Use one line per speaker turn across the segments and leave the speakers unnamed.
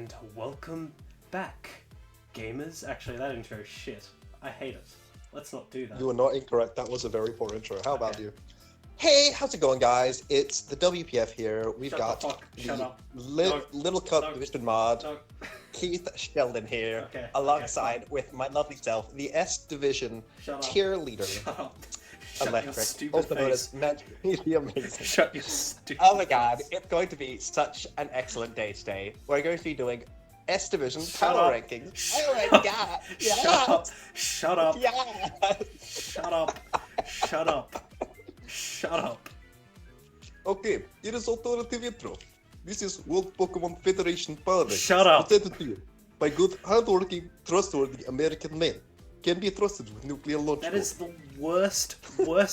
And welcome back, gamers. Actually, that intro is shit. I hate it. Let's not do that.
You are not incorrect. That was a very poor intro. How about
Okay.
you? Hey, how's it going, guys? It's the WPF here. We've
Shut
got
the fuck. Shut up.
Little Cup
No.
Twisted Mod,
No.
Keith Sheldon here,
Okay,
alongside
okay,
with my lovely self, the S Division
Shut up.
tier leader,
Shut up. Shut your
Electric,
stupid
also known
face.
as Magically the Amazing.
Shut your stupid
Oh my god,
face.
it's going to be such an excellent day today. We're going to be doing S Division
Shut
power
up.
rankings.
Shut
Oh my
up.
god!
Shut up. Shut up.
Yeah!
Shut up. Shut up. Shut up.
Okay, here is alternative intro. This is World Pokemon Federation Power Rankings.
Shut up.
Presented to you by good, hardworking, trustworthy American men. Can be trusted with nuclear launch.
That is the worst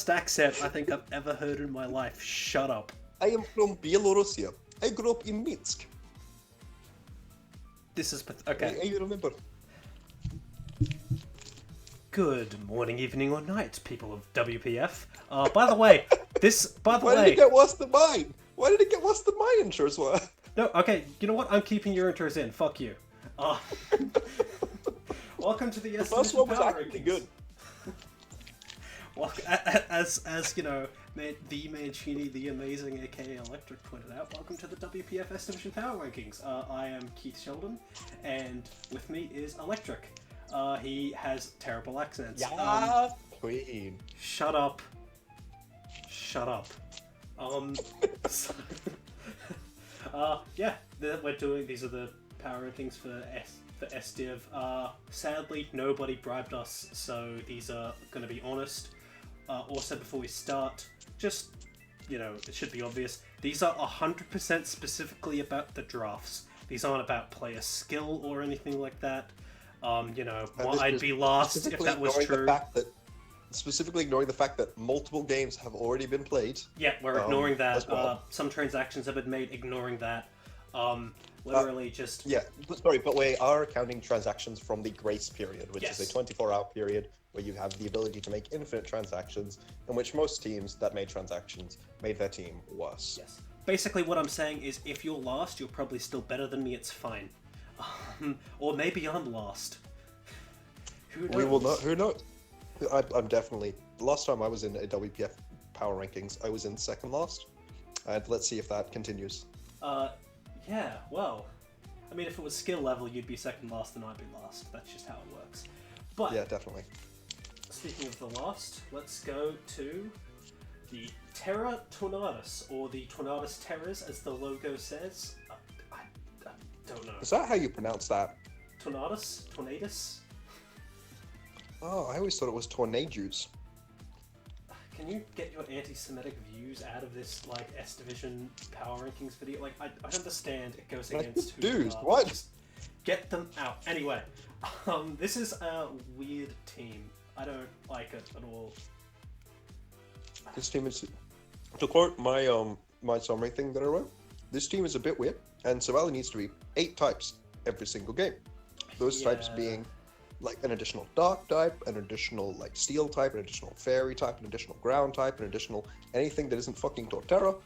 accent I think I've ever heard in my life. Shut up.
I am from Belarusia. I grew up in Minsk.
This is okay.
I remember.
Good morning, evening, or night, people of WPF. By the way,
Why did it get worse than mine? Why did it get worse than my intros were?
No, okay, you know what? I'm keeping your intros in. Fuck you. Welcome to the
The first one was actually good.
Well, as you know, the Mancini, the amazing, aka Electric, pointed out, welcome to the WPF S Division Power Rankings. I am Keith Sheldon, and with me is Electric. He has terrible accents.
Yeah, queen.
Shut up. Shut up. So, yeah, we're doing, these are the power rankings for SDiv. Sadly, nobody bribed us, so these are going to be honest. Also, before we start, just, you know, it should be obvious, these are 100% specifically about the drafts. These aren't about player skill or anything like that. You know, I'd be lost if that was true.
Specifically ignoring the fact that multiple games have already been played.
Yeah, we're ignoring that.
Well.
Some transactions have been made, ignoring that. Literally just...
Yeah, sorry, but we are counting transactions from the grace period, which
Yes.
is a 24-hour period where you have the ability to make infinite transactions, in which most teams that made transactions made their team worse.
Yes. Basically what I'm saying is, if you're last, you're probably still better than me, it's fine. Or maybe I'm last. Who knows?
We will not. Who knows? I'm definitely. The last time I was in a WPF power rankings, I was in second last, and let's see if that continues.
Yeah, well, I mean, if it was skill level, you'd be second last and I'd be last. That's just how it works. But,
Yeah, definitely.
speaking of the last, let's go to the Terra Tornados, or the Tornados Terras, as the logo says. I don't know.
Is that how you pronounce that?
Tornados? Tornados?
Oh, I always thought it was tornadoes.
Can you get your anti-Semitic views out of this, like, S Division power rankings video? Like, I understand it goes against who you
Dudes,
are.
what?
Just get them out. Anyway, this is a weird team. I don't like it at all.
This team is, to quote my my summary thing that I wrote, this team is a bit weird, and Savali needs to be 8 types every single game. Those types
Yeah.
being like an additional dark type, an additional like steel type, an additional fairy type, an additional ground type, an additional anything that isn't fucking Torterra.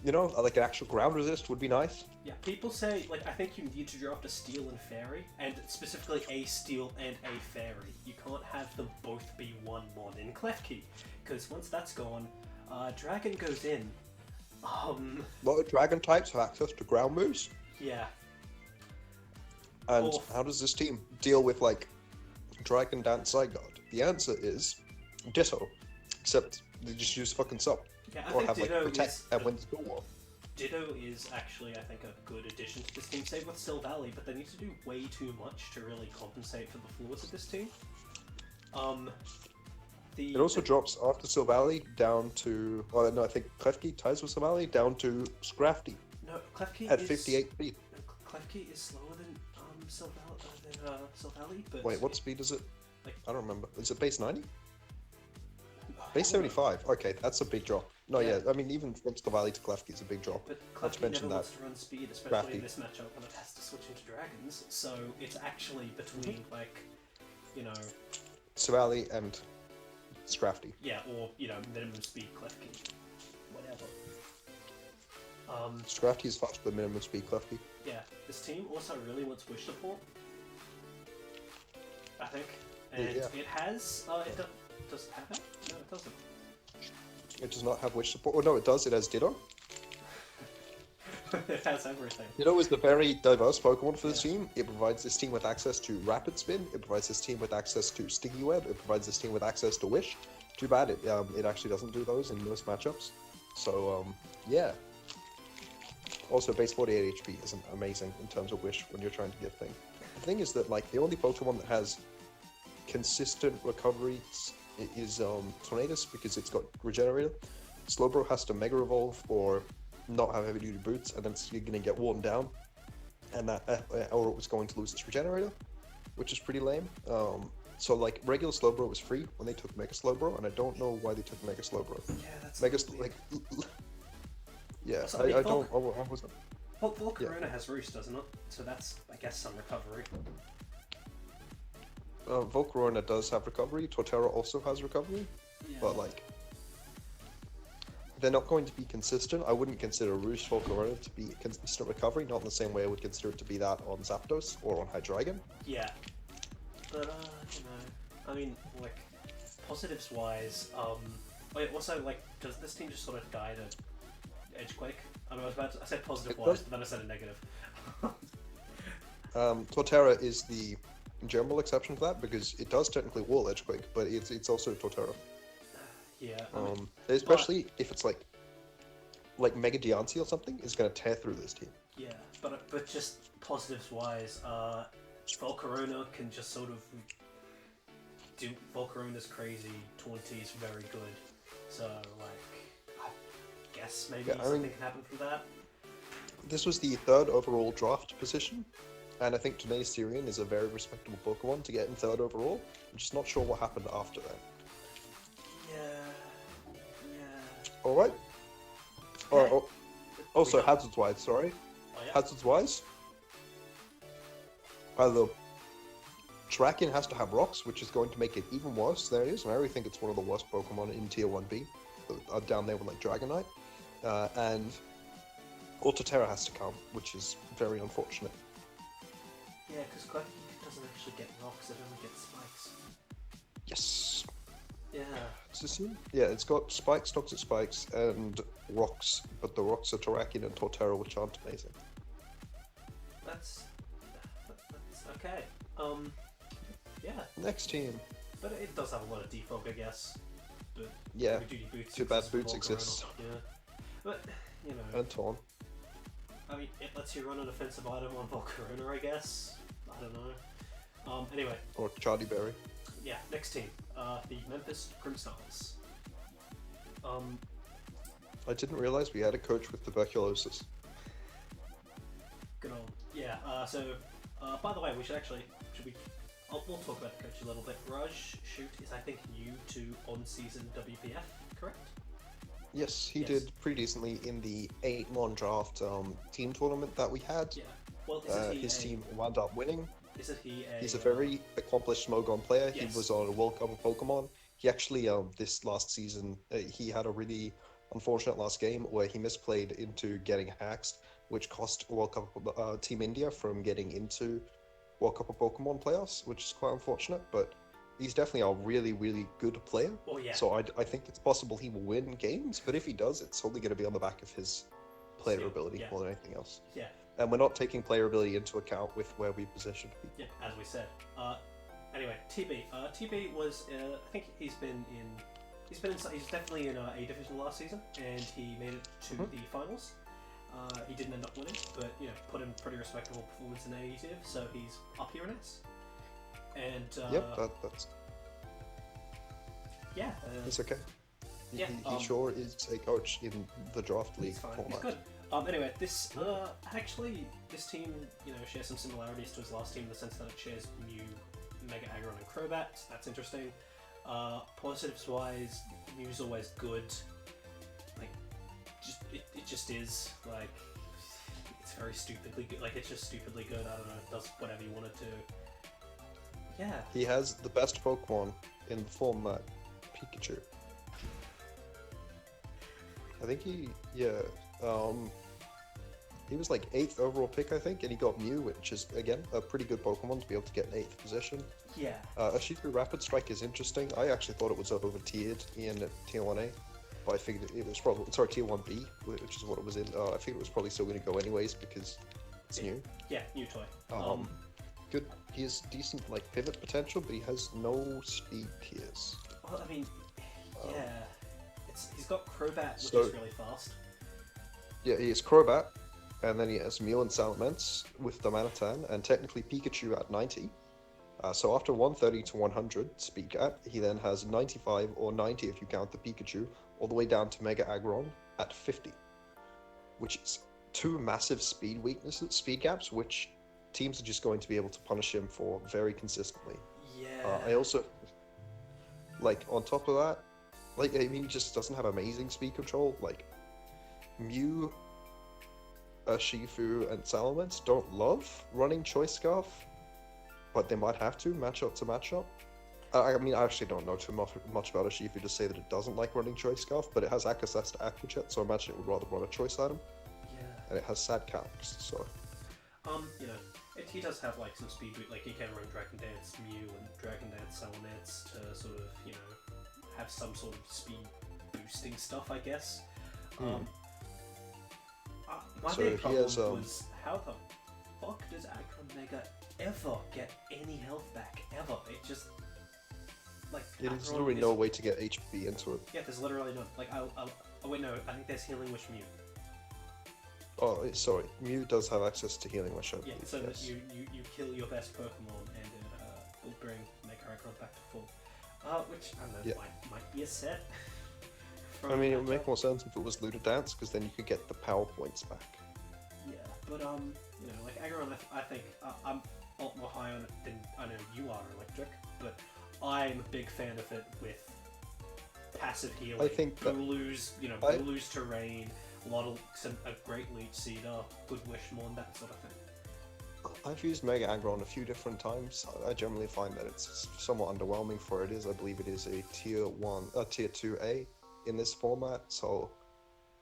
You know, like an actual ground resist would be nice.
Yeah, people say, like, I think you need to draft a steel and fairy, and specifically a steel and a fairy. You can't have them both be one mon in Klefki, because once that's gone, Dragon goes in.
A lot of dragon types have access to ground moves.
Yeah.
And
Oof.
how does this team deal with like Dragon Dance Zygarde? The answer is Ditto, except they just use fucking Sub.
Yeah, I
Or
think
have like
Ditto
Protect
is...
and Win Skill War.
Ditto is actually, I think, a good addition to this team. Same with Still Valley, but they need to do way too much to really compensate for the flaws of this team.
It also drops after Silvally down to, well, no, I think Klefki ties with Silvally down to Scrafty
No, Klefki
at
is...
58 speed.
Klefki is slower than Silvally, but...
Wait, what speed is it?
Like-
I don't remember. Is it base 90?
I
Base
don't know.
75. Okay, that's a big drop. No,
Yeah.
yeah, I mean, even from Silvally to Klefki is a big drop.
But
Not to
Klefki
mention
never
that
wants to run speed, especially
Crafty.
in this matchup when it has to switch into dragons. So it's actually between, like, you know,
Silvally and Scrafty.
yeah, or, you know, minimum speed Klefki. Whatever.
Scrafty is faster than minimum speed Clefty.
Yeah, this team also really wants wish support, I think, and
Yeah.
it has. Does it have it? No, it doesn't.
It does not have wish support. Oh no, it does. It has Ditto.
It has everything.
Ditto is the very diverse Pokemon for this team. It provides this team with access to Rapid Spin. It provides this team with access to Sticky Web. It provides this team with access to Wish. Too bad it actually doesn't do those in most matchups. So yeah. Also, base 48 HP isn't amazing in terms of Wish when you're trying to get thing. The thing is that like the only Pokemon that has consistent recoveries is Tornadus because it's got Regenerator. Slowbro has to Mega Evolve or not have heavy duty boots, and then you're gonna get worn down, and that or it was going to lose its Regenerator, which is pretty lame. So like regular Slowbro was free when they took Mega Slowbro, and I don't know why they took Mega Slowbro.
Yeah, that's
Mega
weird.
yeah,
Also,
I don't. I wasn't.
Volcarona has Roost, doesn't it? So that's, I guess, some recovery.
Volcarona does have recovery. Torterra also has recovery,
Yeah.
but like they're not going to be consistent. I wouldn't consider Roost Volcarona to be consistent recovery, not in the same way I would consider it to be that on Zapdos or on Hydreigon.
Yeah. But, you know, I mean, like, positives wise, wait, also, like, does this team just sort of die to Edgequake? I mean, I said positive wise, but then I said a negative.
Torterra is the general exception to that because it does technically wall Edgequake, but it's also Torterra.
Yeah. I mean,
Especially if it's like Mega Diancie or something is going to tear through this team.
yeah, but just positives wise, Volcarona can just sort of do Volcarona's crazy. Taunty is very good, so like I guess maybe something can happen from that.
This was the third overall draft position, and I think Tornadus Tyrion is a very respectable Pokemon to get in third overall. I'm just not sure what happened after that.
Yeah.
Alright. Alright. Also,
We got-
Hazard's Wise, sorry.
Oh, yeah.
Hazard's Wise. The Draken has to have rocks, which is going to make it even worse. There it is, and I really think it's one of the worst Pokemon in Tier 1B. Down there with like Dragonite. And Torterra has to come, which is very unfortunate.
Yeah, because Clef doesn't actually get rocks; it only gets spikes.
Yes.
Yeah.
It's the same. Yeah, it's got spikes, toxic spikes, and rocks, but the rocks are Terrakion and Torterra, which aren't amazing.
That's okay. Yeah,
Next team.
but it does have a lot of defog, I guess. But
Yeah.
heavy duty boots.
Too bad
exists for
boots
Volcarona.
exists.
Yeah, but you know,
And Torn.
I mean, it lets you run an offensive item on Volcarona, I guess. I don't know. Anyway,
Or Charlie Berry.
yeah. Next team, the Memphis Crimstars.
I didn't realize we had a coach with tuberculosis.
Good old. Yeah. By the way, we'll talk about the coach a little bit. Raj Shoot is, I think, new to on-season WPF, correct?
Yes, he
Yes.
did pretty decently in the 8-mon draft team tournament that we had.
Yeah. Well, isn't he
His team wound up winning.
Isn't he a?
He's a very accomplished Smogon player.
Yes.
He was on a World Cup of Pokemon. He actually, this last season, he had a really unfortunate last game where he misplayed into getting haxed, which cost World Cup Team India from getting into World Cup of Pokemon playoffs, which is quite unfortunate. But he's definitely a really, really good player.
Oh yeah.
So I think it's possible he will win games, but if he does, it's only going to be on the back of his player
Skill,
ability
yeah.
more than anything else.
Yeah.
And we're not taking player ability into account with where we position people.
Yeah. As we said. Anyway, TB. TB was. I think he's definitely in A division last season, and he made it to the finals. He didn't end up winning, but you know, put in pretty respectable performance in AETIV, so he's up here in S. And
Yep, that's
yeah,
it's okay.
Yeah,
He sure is a coach in the draft league
he's fine.
format.
He's good. Anyway, this this team, you know, shares some similarities to his last team in the sense that it shares new Mega Aggron and Crobat. That's interesting. Positives wise, Mew's always good. Like, it just is like it's very stupidly good. Like it's just stupidly good. I don't know. It does whatever you want it to. Yeah.
He has the best Pokemon in the format, Pikachu. I think he was like 8th overall pick, I think, and he got Mew, which is again a pretty good Pokemon to be able to get an 8th position.
Yeah.
Urshifu Rapid Strike is interesting. I actually thought it was over tiered in Tier 1A, but I figured it was probably Tier 1B, which is what it was in. I figured it was probably still going to go anyways because it's new.
Yeah, new toy.
Good. He has decent like pivot potential, but he has no speed tiers.
Well, I mean, yeah, he's got Crobat, which
So-
is really fast.
Yeah, he has Crobat, and then he has Mew and Salamence with the Manatan, and technically Pikachu at 90. So after 130 to 100 speed gap, he then has 95 or 90 if you count the Pikachu, all the way down to Mega Aggron at 50, which is two massive speed gaps, which teams are just going to be able to punish him for very consistently.
Yeah.
I also, like, on top of that, like, I mean, he just doesn't have amazing speed control. Like, Mew, Urshifu, and Salamence don't love running Choice Scarf, but they might have to, matchup to matchup. I mean, I actually don't know too much about Urshifu to say that it doesn't like running Choice Scarf, but it has access to Aqua Jet, so I imagine it would rather run a Choice item.
Yeah.
And it has Sad Caps, so...
You know, he does have like some speed, like he can run Dragon Dance Mew and Dragon Dance Salamence to sort of, you know, have some sort of speed boosting stuff, I guess. My
So
big
he
problem
has,
was how the fuck does Aggron Mega ever get any health back? Ever? It just like
There's
Aggron
literally
is-
no way to get HP into it.
Yeah, there's literally none. Like oh wait, no, I think there's Healing Wish Mew.
Oh, sorry. Mew does have access to Healing Wish, I
Yeah,
believe,
so that
yes.
you kill your best Pokemon and it will bring Mega Aggron back to full. Which I don't know,
Yeah.
might be a set.
I mean, it would make more sense if it was Luda Dance, because then you could get the power points back.
Yeah, but you know, like Aggron, I think I'm a lot more high on it than I know you are, Electric. But I'm a big fan of it with passive healing.
I think that-
Bulu's terrain, a great Leech Seeder, good Wishmon, that sort of thing.
I've used Mega Aggron a few different times. I generally find that it's somewhat underwhelming for it is. I believe it is a Tier 2A in this format, so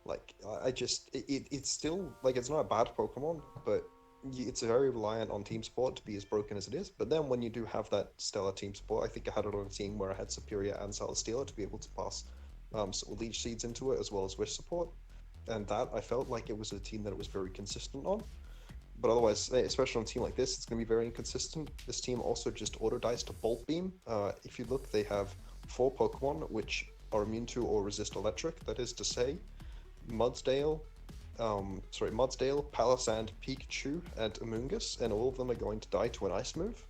like it's still like it's not a bad Pokemon, but it's very reliant on team support to be as broken as it is. But then when you do have that stellar team support, I think I had it on a team where I had Superior and Celesteela to be able to pass sort of Leech Seeds into it as well as Wish support, and that I felt like it was a team that it was very consistent on. But otherwise, especially on a team like this, it's going to be very inconsistent. This team also just auto-dies to Bolt Beam. If you look, they have 4 Pokemon which are immune to or resist electric. That is to say, Mudsdale, Palisand, Pikachu, and Amoonguss, and all of them are going to die to an ice move.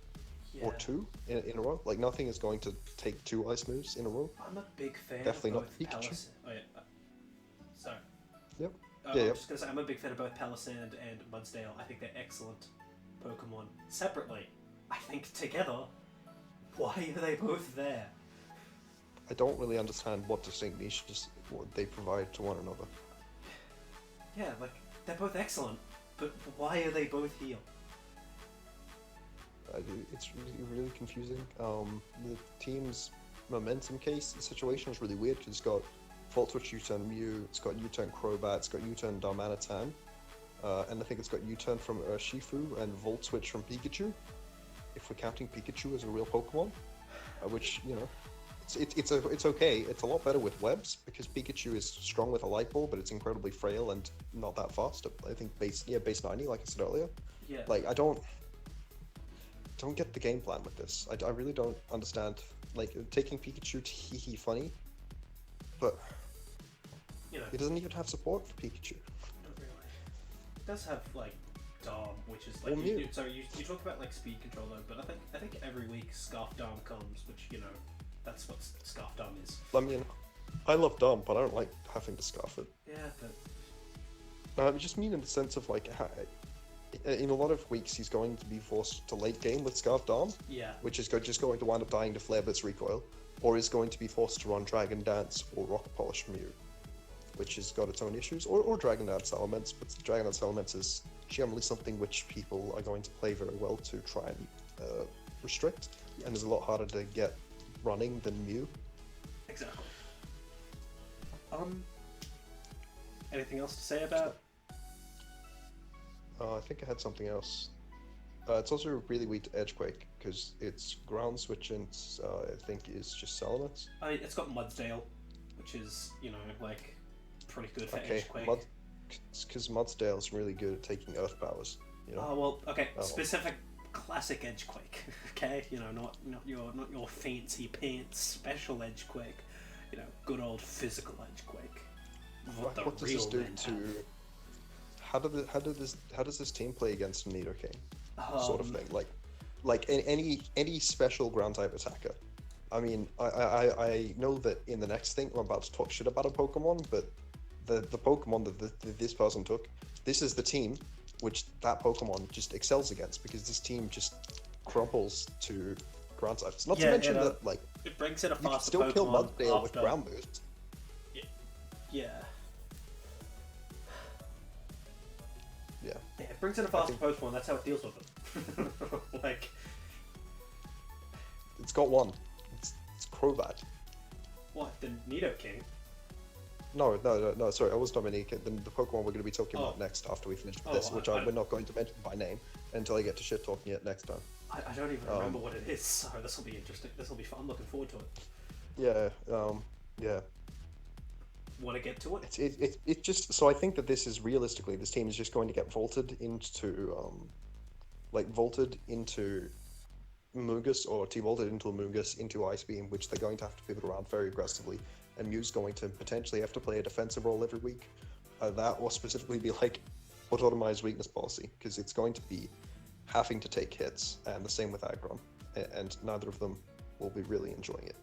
Yeah.
Or 2 in a row. Like, nothing is going to take 2 ice moves in a row.
I'm a big fan
Definitely
of
not
both
Pikachu.
Palisand. Oh, yeah. Sorry.
Yep.
I'm
Yeah,
just gonna say I'm a big fan of both Palisand and Mudsdale. I think they're excellent Pokemon. Separately, I think together, why are they both there?
I don't really understand what distinct niches what they provide to one another.
Yeah, like they're both excellent, but why are they both here?
It's really confusing. The team's momentum case situation is really weird because it's got Volt Switch U-turn Mew, it's got U-turn Crobat, it's got U-turn Darmanitan, and I think it's got U-turn from Urshifu and Volt Switch from Pikachu, if we're counting Pikachu as a real Pokemon, which, you know, it's okay. It's a lot better with webs because Pikachu is strong with a Light Ball, but it's incredibly frail and not that fast. I think base 90, like I said earlier.
Yeah.
Like, I don't get the game plan with this. I really don't understand. Like, taking Pikachu to Hee funny, but
You know,
he doesn't even have support for Pikachu.
not really. It does have like Dom, which is like
Or Mew.
you talk about like speed control though, but I think every week Scarf Dom comes, which you know that's what Scarf Dom is.
I mean, I love Dom, but I don't like having to scarf it.
Yeah, but
I just mean in the sense of like, in a lot of weeks he's going to be forced to late game with Scarf Dom,
yeah,
which is just going to wind up dying to Flare Blitz recoil, or is going to be forced to run Dragon Dance or Rock Polish Mew, which has got its own issues, or Dragon Dance Elements, but Dragon Dance Elements is generally something which people are going to play very well to try and restrict, and is a lot harder to get running than Mew.
exactly. Anything else to say about
I think I had something else. It's also really weak to Edgequake because its ground switch and I think is just Salamence.
I mean, it's got Mudsdale, which is, like, pretty good for
Okay,
Edgequake.
because Mudsdale's really good at taking Earth powers. You know.
Oh well, okay.
Oh.
Specific classic Edgequake. Okay, not your fancy pants special Edgequake. Good old physical Edgequake.
What does this do to? How does this team play against Nidoking? Sort of thing, like any special ground type attacker. I mean, I know that in the next thing I'm about to talk shit about a Pokemon, but the Pokemon that this person took, this is the team which that Pokemon just excels against because this team just crumples to ground types. Not to mention that like
it brings in a
you can
faster
still
Pokemon
kill Mudsdale with
after-
ground boost.
Yeah.
Yeah.
Yeah, it brings in a faster Pokemon. That's how it deals with it. Like,
It's got one. It's Crobat.
what? The Nidoking?
No. Sorry, I was Dominique. The Pokemon we're going to be talking about next after we finish with this, which we're not going to mention by name until I get to shit talking it next time.
I don't even remember what it is, so this will be interesting. This will be fun. I'm looking forward to it.
Yeah.
Want to get to it?
It just so I think that this is realistically this team is just going to get vaulted into Mungus or T-vaulted into a Mungus into Ice Beam, which they're going to have to pivot around very aggressively, and Mew's going to potentially have to play a defensive role every week. That will specifically be like autotomized weakness policy because it's going to be having to take hits, and the same with Aggron, and neither of them will be really enjoying it.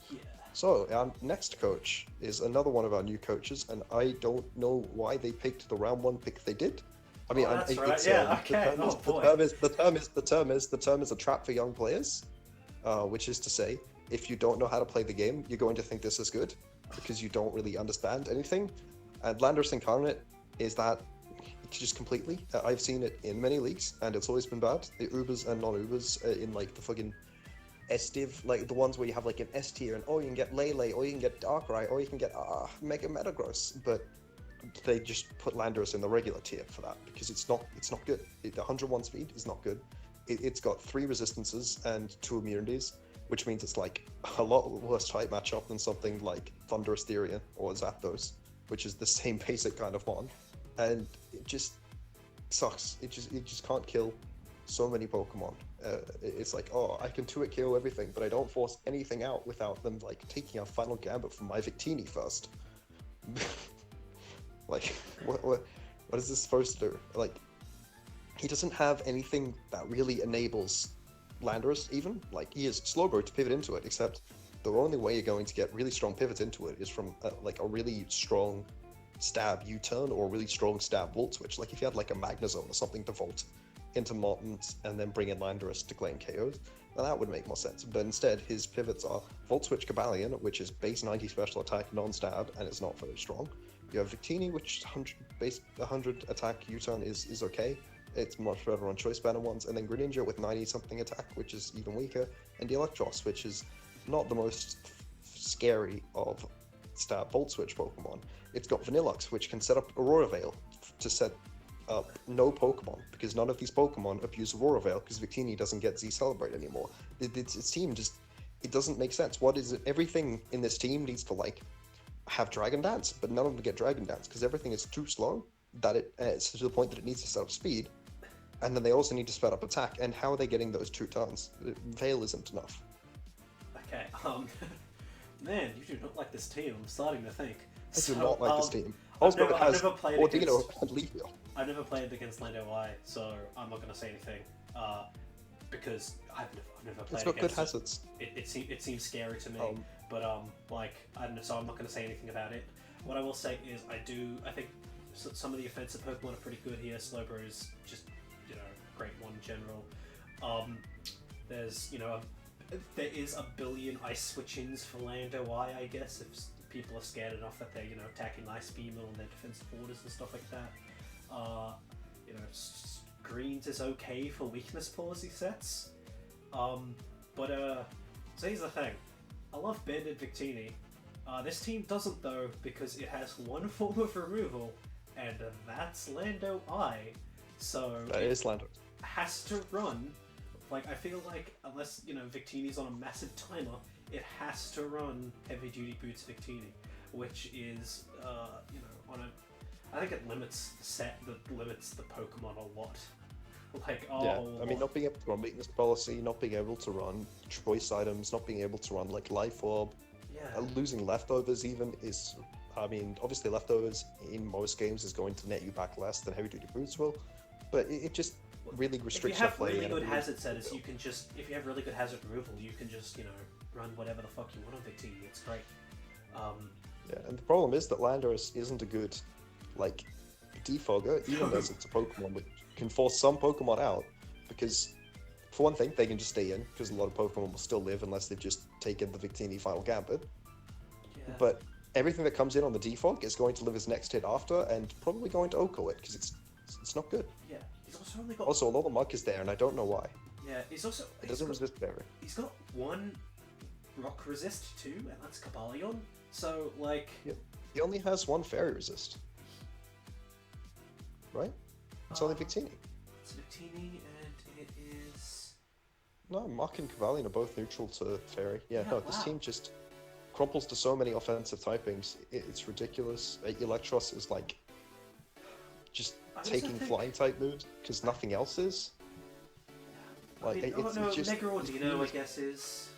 Yeah.
So, our next coach is another one of our new coaches, and I don't know why they picked the round one pick they did. I mean,
that's right.
it's,
Yeah, okay.
the term is a trap for young players, which is to say, if you don't know how to play the game, you're going to think this is good because you don't really understand anything. And Landorus Incarnate is that just completely. I've seen it in many leagues, and it's always been bad. The Ubers and non-Ubers in like the fucking S-Div, like the ones where you have like an S tier, and you can get Lele, or you can get Darkrai, or you can get Mega Metagross, but they just put Landorus in the regular tier for that because it's not good. The 101 speed is not good. It's got 3 resistances and 2 immunities, which means it's like a lot worse type matchup than something like Thundurus Therian or Zapdos, which is the same basic kind of one, and it just sucks. It just can't kill so many Pokemon. It's like, I can 2-hit KO everything, but I don't force anything out without them like taking a final gambit from my Victini first. Like, what is this supposed to do? Like, he doesn't have anything that really enables Landorus even. Like, he has Slowbro to pivot into it, except the only way you're going to get really strong pivots into it is from like a really strong stab U-turn or a really strong stab Volt Switch. Like if you had like a Magnezone or something to Volt into Mortons and then bring in Landorus to claim KOs, then that would make more sense. But instead, his pivots are Volt Switch Cobalion, which is base 90 special attack, non-stab, and it's not very strong. You have Victini, which 100 base 100 attack U-turn is okay. It's much better on choice banner ones, and then Greninja with 90 something attack, which is even weaker, and the Electros, which is not the most scary of stab Volt Switch Pokemon. It's got Vanilluxe, which can set up Aurora Veil to set up no Pokemon, because none of these Pokemon abuse Aurora Veil, because Victini doesn't get Z Celebrate anymore. Its team just, it doesn't make sense. What is it? Everything in this team needs to like have Dragon Dance, but none of them get Dragon Dance, because everything is too slow, that it's to the point that it needs to set up speed, and then they also need to sped up attack, and how are they getting those 2 turns? Veil isn't enough.
Okay, man, you do not like this team. I'm starting to think.
I do not like this team.
I've
Also,
never played
Ordino
against.
and Leafeon.
I've never played against Lando Y, so I'm not gonna say anything. Because I've never played
It's got good
against
hazards.
It seems scary to me, but like I don't know, so I'm not gonna say anything about it. What I will say is I think some of the offensive Pokemon are pretty good here. Slowbro is just great one in general. There's there is a billion ice switch-ins for Lando Y, I guess, if people are scared enough that they're attacking Ice Beam on their defensive borders and stuff like that. Greens is okay for weakness policy sets. So here's the thing. I love Banded Victini. This team doesn't though, because it has one form of removal, and that's Lando I. So
That is Landorus.
has to run. Like, I feel like unless, you know, Victini's on a massive timer, it has to run heavy duty boots Victini, which is, you know, on a, I think it limits the set that limits the Pokemon a lot. Like,
Yeah, I mean, not being able to run weakness policy, not being able to run choice items, not being able to run like Life Orb,
yeah,
losing leftovers even is, I mean, obviously leftovers in most games is going to net you back less than heavy duty boots will, but it just really restricts your play.
If you have really good
and
hazard setters, you can just, if you have really good hazard removal, you can just, you know, run whatever the fuck you want on Victini. It's great.
Yeah, and the problem is that Landorus isn't a good, like, defogger, even as it's a Pokemon which can force some Pokemon out, because, for one thing, they can just stay in, because a lot of Pokemon will still live unless they've just taken the Victini Final Gambit.
Yeah.
But everything that comes in on the defog is going to live his next hit after, and probably going to Oko it, because it's not good.
Yeah, he's also only got...
Also, a lot of muck is there, and I don't know why.
Yeah, he's also...
It doesn't resist fairy.
He's got one rock resist too, and that's Kabalion. So, like...
Yep. He only has one fairy resist. Right? It's only Victini.
It's Victini, and it is...
No, Muck and Cavalion are both neutral to fairy. Yeah, no, this
wow.
team just crumples to so many offensive typings. It's ridiculous. Electros is like just taking flying type moves because nothing else is.
I mean,
it's just
Mega Ordino, I guess, is...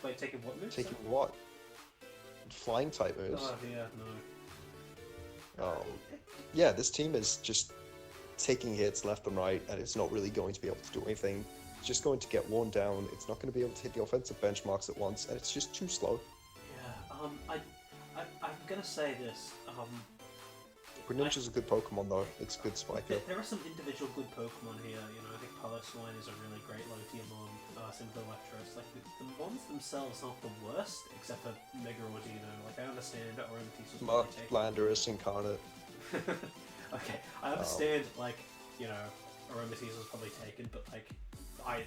Wait, taking what moves?
taking what? Flying type moves.
Oh, yeah, no.
Yeah, this team is just taking hits left and right, and it's not really going to be able to do anything. It's just going to get worn down. It's not going to be able to hit the offensive benchmarks at once, and it's just too slow.
Yeah, I'm gonna say this.
Greninja's a good Pokemon though. It's a good spiker.
There are some individual good Pokemon here. You know, I think Piloswine is a really great low tier mon. Same with Electros. Like the mons themselves aren't the worst, except for Mega Ordino. Like I understand Oromatis was
Mark,
probably taken.
Landorus, Incarnate.
Okay, I understand. Like, you know, Oromatis was probably taken, but like I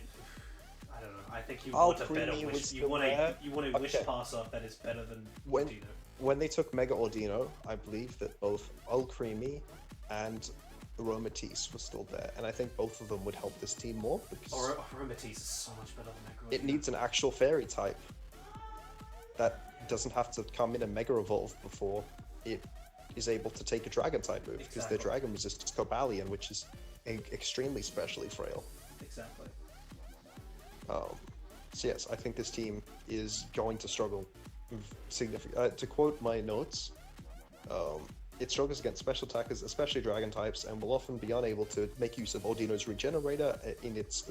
don't know. I think you want a better wish. You want a wish passer that is better than Ordino.
When they took Mega Ordino, I believe that both Alcremie and Aromatisse were still there, and I think both of them would help this team more because
Aromatisse is so much better than Mega Ordino.
It needs an actual fairy type that doesn't have to come in and Mega Evolve before it is able to take a Dragon type move, because their Dragon resists Cobalion, which is extremely specially frail.
Exactly.
So yes, I think this team is going to struggle significantly. To quote my notes, it struggles against special attackers, especially Dragon types, and will often be unable to make use of Ordino's Regenerator in its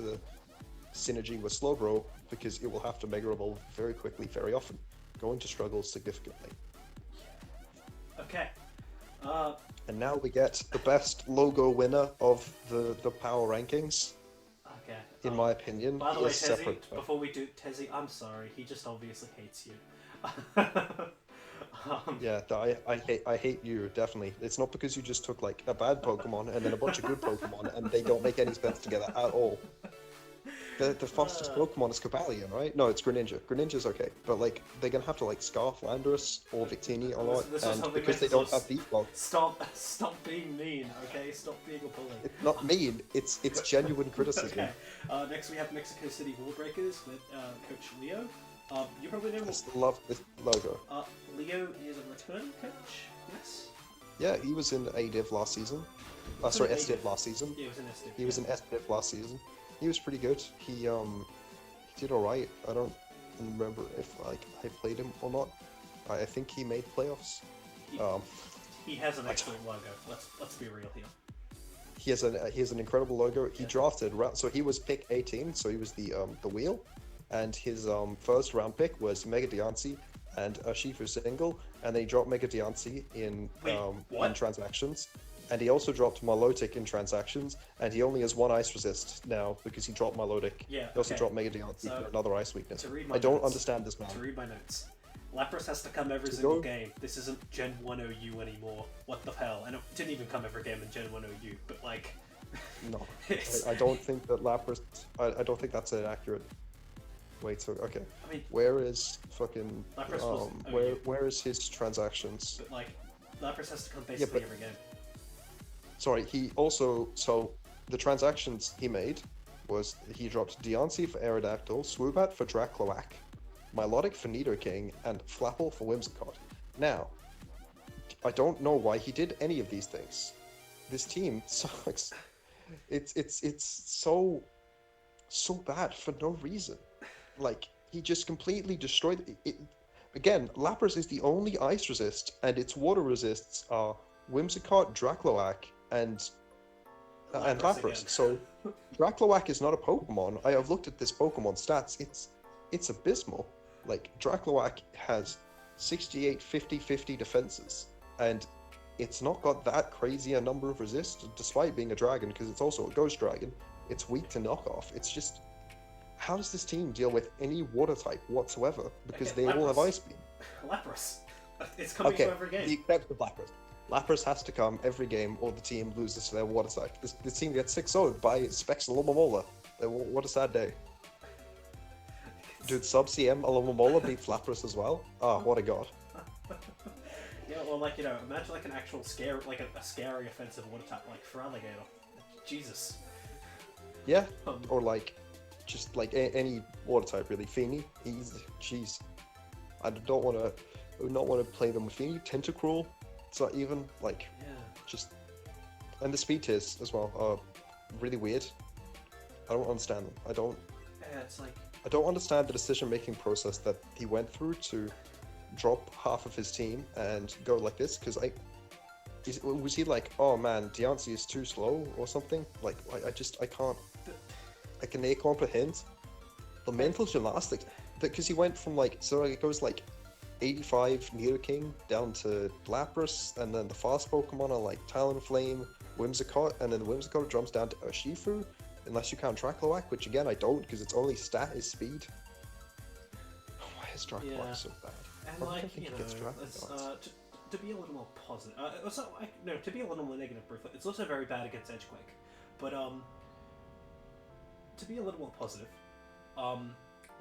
synergy with Slowbro, because it will have to Mega Evolve very quickly, very often. Going to struggle significantly.
Okay.
And now we get the best logo winner of the power rankings.
Okay.
In my opinion,
by the way,
separate.
Tezzy, before we do Tezzy, I'm sorry. He just obviously hates you.
Yeah, I hate you, definitely. It's not because you just took like a bad Pokemon and then a bunch of good Pokemon and they don't make any sense together at all. The fastest Pokemon is Cobalion, right? No, it's Greninja. Greninja's okay, but like they're gonna have to like Scarf Landorus or Victini a lot, and because they don't have defog.
Stop being mean, okay? Stop being a bully.
It's not mean. It's genuine criticism.
Okay. Next we have Mexico City Warbreakers with Coach Leo. You probably know.
I still love this logo.
Leo is a return coach. Yes.
Yeah, he was in A-Div last season. Sorry, S-Div last season.
Yeah, he was in S-Div.
He was in S-Div last season. He was pretty good. He did alright. I don't remember if like I played him or not. I think he made playoffs.
He has an excellent logo. Let's be real here.
He has an incredible logo. He drafted so he was pick 18, so he was the wheel, and his first round pick was Mega Diancie and Shifu single, and then he dropped Mega Diancie in transactions. And he also dropped Milotic in transactions, and he only has one ice resist now because he dropped Milotic.
Yeah,
he also dropped Mega Diancie for another ice weakness.
I
don't understand this man.
To read my notes. Lapras has to come every single game. This isn't Gen 1 OU anymore. What the hell? And it didn't even come every game in Gen 1 OU, but like...
No. I don't think that Lapras... I don't think that's an accurate... Wait, so, okay.
I mean...
Where is fucking...
Lapras was
where is his transactions?
But like, Lapras has to come basically every game.
Sorry, he also... So, the transactions he made was he dropped Deontay for Aerodactyl, Swoobat for Dracloak, Milotic for Nidoking, and Flapple for Whimsicott. Now, I don't know why he did any of these things. This team sucks. It's so bad for no reason. Like, he just completely destroyed it. Again, Lapras is the only ice resist, and its water resists are Whimsicott, Dracloak, and Lapras. So Dracloak is not a Pokemon. I have looked at this Pokemon stats. It's abysmal. Like, Dracloak has 68, 50, 50 defenses, and it's not got that crazy a number of resists, despite being a dragon, because it's also a ghost dragon. It's weak to knockoff. It's just, how does this team deal with any water type whatsoever? Because they all have Ice Beam.
Lapras. It's coming to every game.
The exception of Lapras. Lapras has to come every game, or the team loses to their water type. This team gets 6-0'd by Specs Alomomola. What a sad day. Dude, Sub-CM Alomomola beats Lapras as well? Ah, what a god.
Yeah, well, like, you know, imagine like an actual scare, like a scary offensive water type, like Feraligatr. Jesus.
Yeah, or like, just like any water type really. Feeny, jeez. I would not want to play them with Feeny. Tentacruel, it's not even, like, just... And the speed tiers as well are really weird. I don't understand them.
Yeah, it's like...
I don't understand the decision-making process that he went through to drop half of his team and go like this, because was he like, oh man, Deontay is too slow or something? Like, I can't... I can comprehend the mental gymnastics, because he went from like, so it goes like 85 Nidoking down to Lapras, and then the fast Pokemon are like Talonflame, Whimsicott, and then the Whimsicott jumps down to Urshifu, unless you count Dracloak, which again I don't, because its only stat is speed. Why is Dracloak so bad?
And like, you know, to be a little more positive, to be a little more negative briefly, it's also very bad against Edgequake, but to be a little more positive,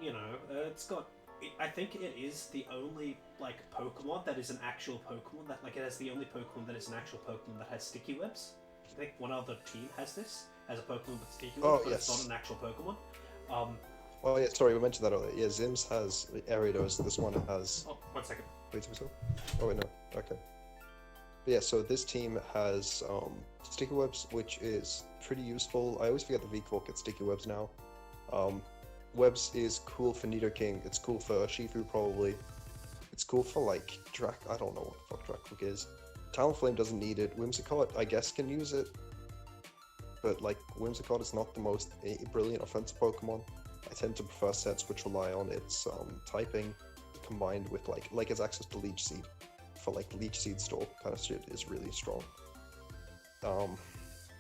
you know, it's got, I think it is the only, like, Pokemon that is an actual Pokemon, that, like, it has the only Pokemon that is an actual Pokemon that has sticky webs. I think one other team has this, as a Pokemon with sticky webs, but it's not an actual Pokemon.
Oh yeah, sorry, we mentioned that earlier. Yeah, Zims has Ariados, this one has...
Oh, 1 second.
Wait, oh wait, no, okay. But yeah, so this team has sticky webs, which is pretty useful. I always forget the V-Cork gets sticky webs now. Webs is cool for Nidoking, it's cool for Urshifu probably. It's cool for like I don't know what the fuck Dracloak is. Talonflame doesn't need it. Whimsicott, I guess, can use it. But like, Whimsicott is not the most brilliant offensive Pokemon. I tend to prefer sets which rely on its typing combined with like its access to Leech Seed. For like Leech Seed store kind of shit is really strong.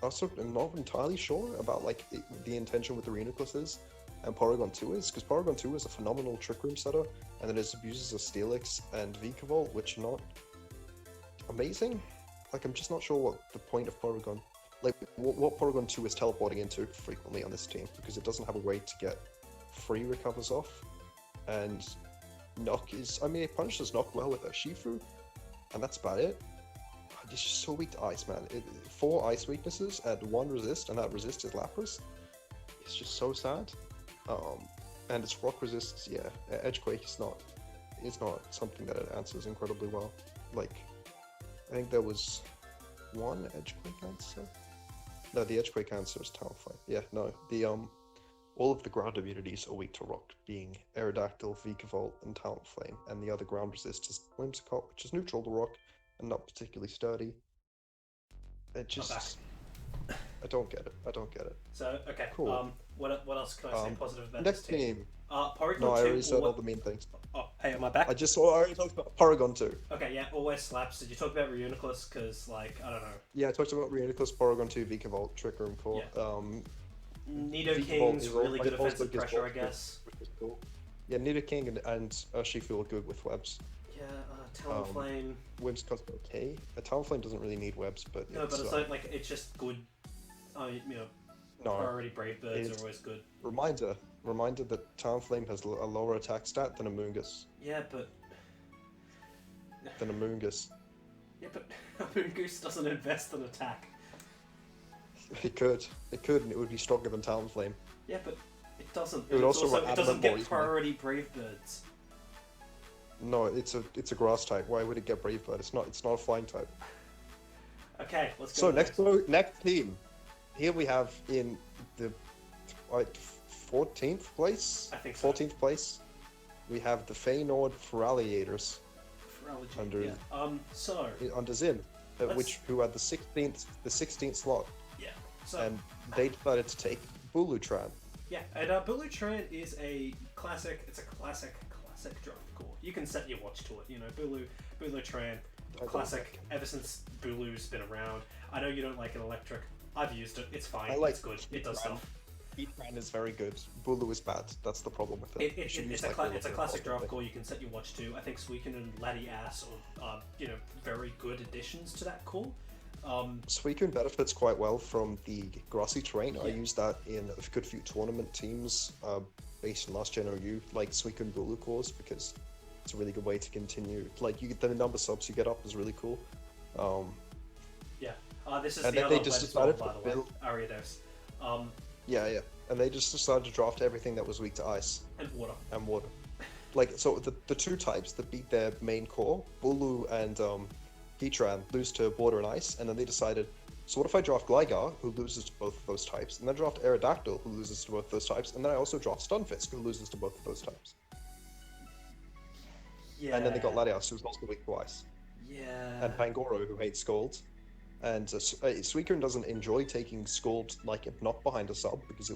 Also, I'm not entirely sure about like the intention with the Reunicluses and Porygon 2 is, because Porygon 2 is a phenomenal Trick Room setter, and then it abuses of Steelix and Vikavolt, which are not amazing. Like, I'm just not sure what the point of Porygon, like what Porygon 2 is teleporting into frequently on this team, because it doesn't have a way to get free recovers off, and Knock is, I mean, it punishes Knock well with Urshifu, and that's about it. It's just so weak to Ice, man. 4 Ice weaknesses and 1 resist, and that resist is Lapras. It's just so sad. And its Rock resists, yeah. Edgequake is not something that it answers incredibly well. Like, I think there was 1 Edgequake answer? No, the Edgequake answer is Talonflame. Yeah, no. The all of the ground immunities are weak to Rock, being Aerodactyl, Vikavolt, and Talonflame, and the other ground resist is Whimsicott, which is neutral to Rock and not particularly sturdy. It just, I don't get it.
So okay,
cool.
What else can I say positive about
next
this team?
Porygon 2. No, I already said all the mean things.
Oh, hey, am I back?
I already talked about Porygon 2.
Okay, yeah, always slaps. Did you talk about Reuniclus? Because, like, I don't know.
Yeah, I talked about Reuniclus, Porygon 2, Vikavolt, Trick Room Core.
Yeah. Nidoking's really good offensive pressure, I guess.
Which is cool. Yeah, Nidoking and Urshifu are good with webs.
Yeah, Talonflame.
Whimsicott's okay. Talonflame doesn't really need webs, but
no, but it's like it's just good. Priority Brave Birds are always good. Reminder
that Talonflame has a lower attack stat than a Moongus.
Yeah, but
than a Moongus.
Yeah, but a Moongus doesn't invest in attack.
It could, and it would be stronger than Talonflame.
Yeah, but it doesn't.
It would also run
it doesn't
Adamant more
get
easily.
priority Brave Birds.
No, it's a grass type. Why would it get Brave Bird? It's not a flying type.
Okay, let's go.
So
next.
next team, here we have in the 14th place.
I think so.
14th place, we have the Feynord Alliators
Phrenology,
under-
yeah. So
under Zim,
Let's-
who had the 16th slot,
yeah. So
and they decided to take Bulutran.
yeah, and Bulutran is a classic. It's a classic draft core. You can set your watch to it. You know, Bulutran, classic. Ever since Bulu's been around. I know you don't like an electric. I've used it. It's fine.
I like
It's good. It does
Heatran.
stuff.
Heatran is very good. Bulu is bad. That's the problem with it. You should use
It's a
like Bulu
it's a
for
classic
ultimate.
draft core you can set your watch to. I think Suicune and Latias are very good additions to that core.
Suicune benefits quite well from the grassy terrain. I
Yeah.
used that in a good few tournament teams based on last Gen OU, like Suicune Bulu cores, because it's a really good way to continue. Like, you get the number of subs you get up is really cool.
Yeah. This is
And
the
then
other
they just
Webs one,
decided
by
to
the way.
build-
Ariados.
Yeah. And they just decided to draft everything that was weak to ice
And water.
and water. Like, so the two types that beat their main core, Bulu and Heatran, lose to water and ice, and then they decided, so what if I draft Gligar, who loses to both of those types, and then draft Aerodactyl, who loses to both those types, and then I also draft Stunfisk, who loses to both of those types.
Yeah.
And then they got Latias, who's also weak to ice,
Yeah.
and Pangoro, who hates Scald. And Suicune doesn't enjoy taking Scald, like, not behind a sub, because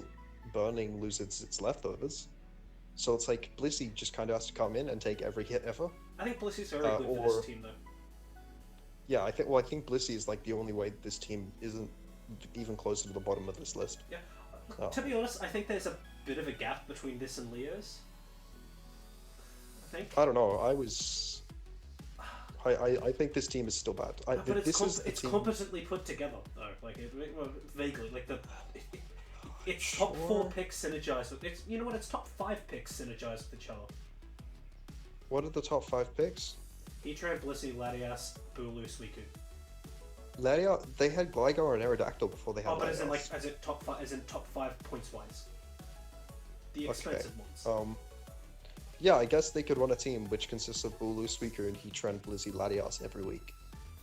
burning loses its leftovers. So it's like, Blissey just kind of has to come in and take every hit ever.
I think Blissy's very good for
or-
this team, though.
Yeah, I think Blissey is like the only way this team isn't even closer to the bottom of this list.
Yeah.
Oh.
To be honest, I think there's a bit of a gap between this and Leo's. I think.
I don't know. I think this team is still bad.
But
This is the
it's
team-
competently put together, though. Like, vaguely. Like, it's top 4 picks synergized with... It's, you know what? It's top 5 picks synergized with each other.
What are the top 5 picks?
Heatran, Blissey, Latias, Bulu, Suicune.
Latias, they had Gligar and Aerodactyl before they had
Oh, but
Latias.
as in top 5 points wise. The expensive ones.
Yeah, I guess they could run a team which consists of Bulu, Suicune, Heatran, Blissey, Latias every week,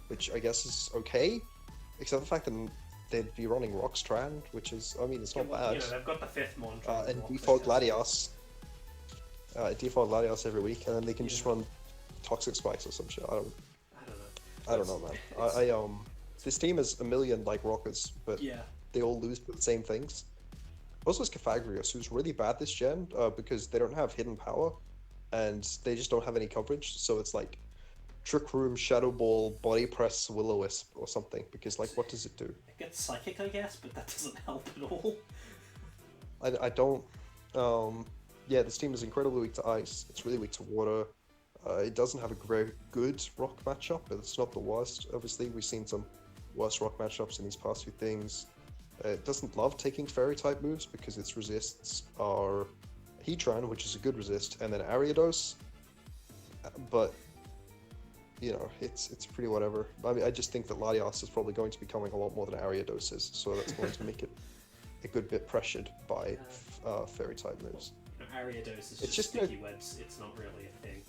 which I guess is okay, except the fact that they'd be running Rockstrand, which is, I mean, it's not bad.
You know, they've got the 5th Mon.
And default Latias. Default Latias every week, and then they can just run Toxic Spikes or some shit. I don't know, man. This team is a million like rockets, but
Yeah.
they all lose to the same things. Also, it's Cafagrius, who's really bad this gen because they don't have hidden power, and they just don't have any coverage. So it's like Trick Room, Shadow Ball, Body Press, Will-O-Wisp, or something. Because like, what does it do?
It gets psychic, I guess, but that doesn't help at all.
I don't. Yeah, this team is incredibly weak to ice. It's really weak to water. It doesn't have a very good rock matchup, but it's not the worst. Obviously, we've seen some worse rock matchups in these past few things. It doesn't love taking fairy type moves because its resists are Heatran, which is a good resist, and then Ariados. But you know, it's pretty whatever. I mean, I just think that Latias is probably going to be coming a lot more than Ariados is, so that's going to make it a good bit pressured by fairy type moves.
You know, Ariados is
It's
just
just
sticky webs. It's not really a thing.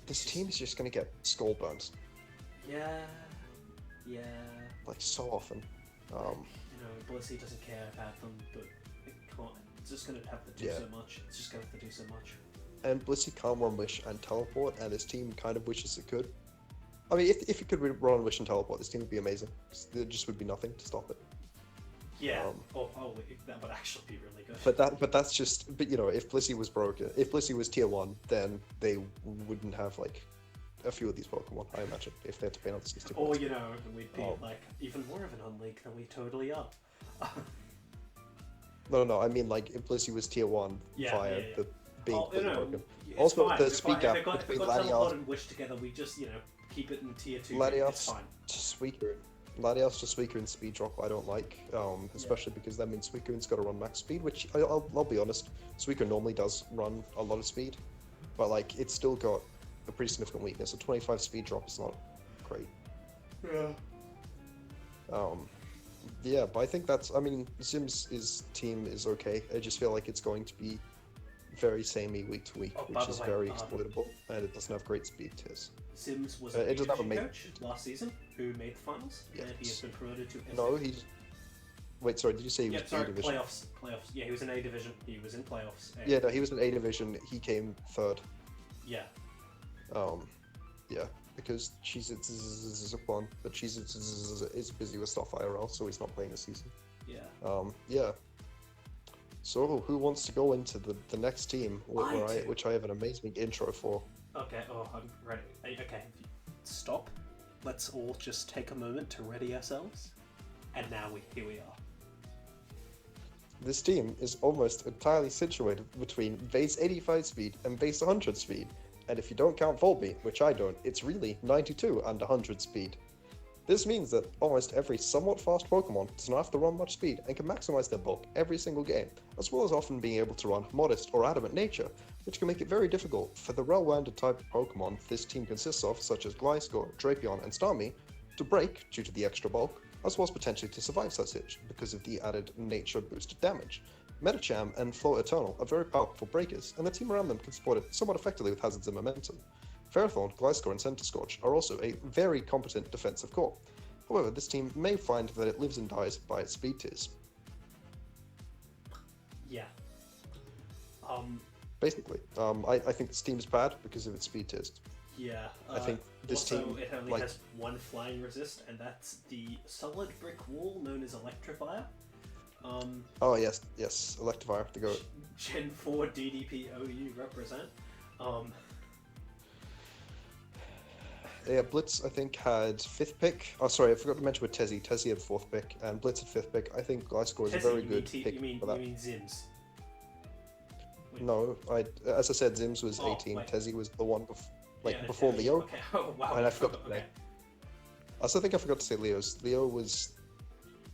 This team is just going to get skull burns
Yeah.
like so often.
You know, Blissey doesn't care about them, but it can't. It's just gonna have to do
Yeah.
so much. It's just gonna have to do so much.
And Blissey can't run Wish and Teleport, and this team kind of wishes it could. I mean, if it could run Wish and Teleport, this team would be amazing. There just would be nothing to stop it.
Yeah. That would actually be really good.
But that's just. But you know, if Blissey was broken, if Blissey was tier 1, then they wouldn't have like a few of these Pokemon. I imagine if they had to pay another 60
Or
points.
you know, we'd be like even more of an unleague than we totally are.
No. I mean, like if Blissey was tier 1 via the being completely broken. Also, the speed gap
if
between
they got Teleport
Latias,
and Wish together, we just keep it in tier 2. It's
Latias
fine.
to Suicune. Latias to Suicune speed drop I don't like, especially because that means Suicune's got to run max speed, which I'll be honest, Suicune normally does run a lot of speed, but like it's still got a pretty significant weakness. A 25 speed drop is not great.
Yeah.
Yeah, but I think I mean, Zim's team is okay. I just feel like it's going to be very samey week to week,
Oh, by
which
the
is
way,
very exploitable, and it doesn't have great speed tiers.
Sims was
It
an A
doesn't have a
division
main
coach last season who made the finals, and he has
Yes.
been promoted to
No,
SF.
he's. Wait, sorry, did you say he was
Yep, sorry,
A division?
playoffs. Yeah, he was in A division. He was in playoffs. And
Yeah, no, he was in A division. He came third.
yeah,
Um, yeah, because Cheez-Its one, but Cheez-Its is busy with stuff IRL, so he's not playing this season.
yeah.
Yeah. So, who wants to go into the next team,
do.
which I have an amazing intro for?
Okay. Oh, I'm ready. Okay, stop. Let's all just take a moment to ready ourselves. And now here we are.
This team is almost entirely situated between base 85 speed and base 100 speed, and if you don't count Volbeat, which I don't, it's really 92 and 100 speed. This means that almost every somewhat fast Pokemon does not have to run much speed and can maximize their bulk every single game, as well as often being able to run modest or adamant nature, which can make it very difficult for the well-rounded type of Pokemon this team consists of, such as Gliscor, Drapion, and Starmie, to break due to the extra bulk, as well as potentially to survive such hits because of the added nature-boosted damage. Medicham and Flow Eternal are very powerful breakers, and the team around them can support it somewhat effectively with hazards and momentum. Ferrothorn, Gliscor, and Centiskorch are also a very competent defensive core. However, this team may find that it lives and dies by its speed tiers.
Yeah.
Basically, I think this team is bad because of its speed tiers.
Yeah.
I think this
also,
team,
it only
like-
has one flying resist, and that's the solid brick wall known as Electrifier.
Oh yes, Electivire, the goat.
Gen 4 DDP OU represent.
Yeah, Blitz, I think, had 5th pick. Oh, sorry, I forgot to mention with Tezzy. Tezzy had 4th pick, and Blitz had 5th pick. I think Gliscor is a very good pick for that.
You mean Zims? Wait.
No, as I said, Zims was
Oh,
18.
wait.
Tezzy was the one
Yeah,
before
Tezzy.
Leo.
Okay. Oh, wow.
And I forgot to
Okay.
say. I also think I forgot to say Leo's. Leo was.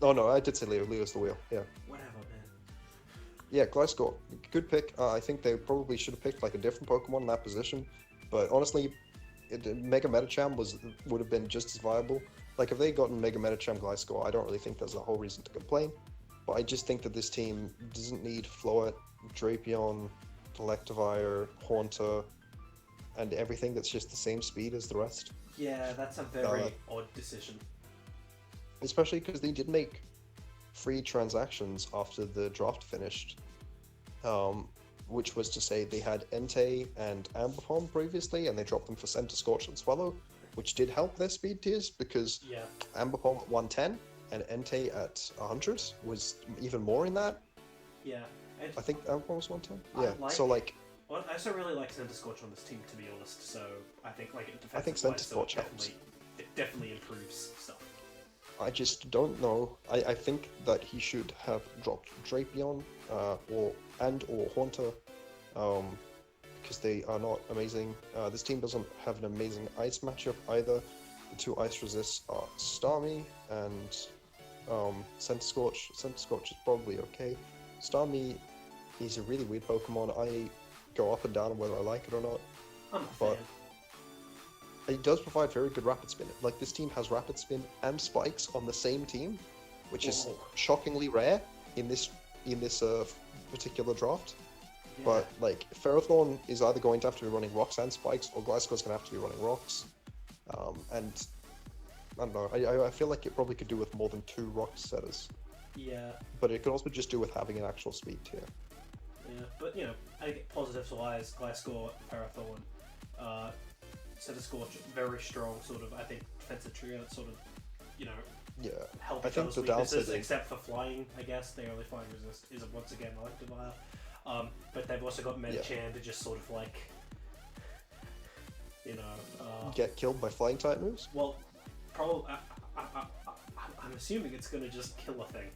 Oh no, I did say Leo. Leo's the wheel. Yeah.
Whatever, man.
Yeah, Gliscor, good pick. I think they probably should have picked like a different Pokemon in that position, but honestly, Mega Medicham would have been just as viable. Like if they gotten Mega Medicham Gliscor, I don't really think there's a whole reason to complain. But I just think that this team doesn't need Floet, Drapion, Electivire, Haunter, and everything that's just the same speed as the rest.
Yeah, that's a very odd decision.
Especially because they did make free transactions after the draft finished, which was to say they had Entei and Ambipom previously, and they dropped them for Centiskorch and Swallow, which did help their speed tiers because
Yeah.
Ambipom at 110 and Entei at 100 was even more in that.
Yeah. And
I think Ambipom was 110.
I
Yeah,
like-
so like
well, I also really like Centiskorch on this team, to be honest. So I think like
I think
defensive-wise, so
Centiskorch helps.
it definitely improves stuff.
I just don't know. I think that he should have dropped Drapion or Haunter, because they are not amazing. This team doesn't have an amazing ice matchup either. The two ice resists are Starmie and Centiskorch. Centiskorch is probably okay. Starmie is a really weird Pokemon. I go up and down on whether I like it or not.
I'm a
But-
fan.
It does provide very good Rapid Spin. Like this team has Rapid Spin and Spikes on the same team, which is
Whoa.
shockingly rare in this particular draft.
Yeah.
But like Ferrothorn is either going to have to be running Rocks and Spikes, or Gliscor's going to have to be running Rocks. And I don't know. I feel like it probably could do with more than 2 Rock setters,
Yeah.
but it could also just do with having an actual speed tier.
Yeah, but you know, I get positives wise, Gliscor, Ferrothorn, Centiskorch, very strong sort of, I think, defensive trio that sort of, you know,
Yeah,
help
I
each
think
other's
the
weaknesses,
downside is-
except for flying, I guess. Their only flying resist is once again Electivire. But they've also got Medicham to just sort of like, you know,
get killed by flying type moves.
well, probably, I'm assuming it's going to just kill a thing.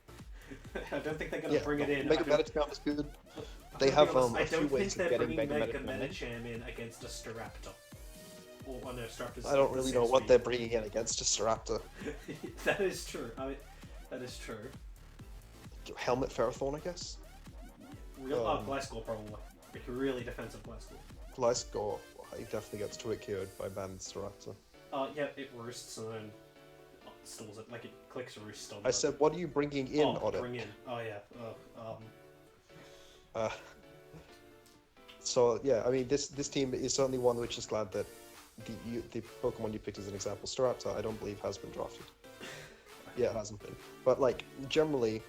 I don't think they're going to bring it in.
Mega
I don't-
Medicham is good.
I'm
They
gonna be
have
honest,
a
I
few
don't think
ways of
they're
getting
bringing
Mega
Mega
Medicham in.
Medicham in against a Staraptor. Or no, Staraptor's
I don't
the
really
same
know what
speed.
they're bringing in against a Staraptor.
That is true. I mean, that is true.
Helmet Ferrothorn, I guess.
Gliscor probably. Like a really defensive Gliscor.
Gliscor, he definitely gets twit killed by Band Staraptor.
Yeah, it roosts and then stalls it, like it clicks roost on.
I said, what are you bringing in on
bring
it?
in. Oh yeah.
So yeah, I mean, this team is certainly one which is glad that the Pokemon you picked as an example, Staraptor, I don't believe has been drafted. Yeah, it hasn't been. But like generally,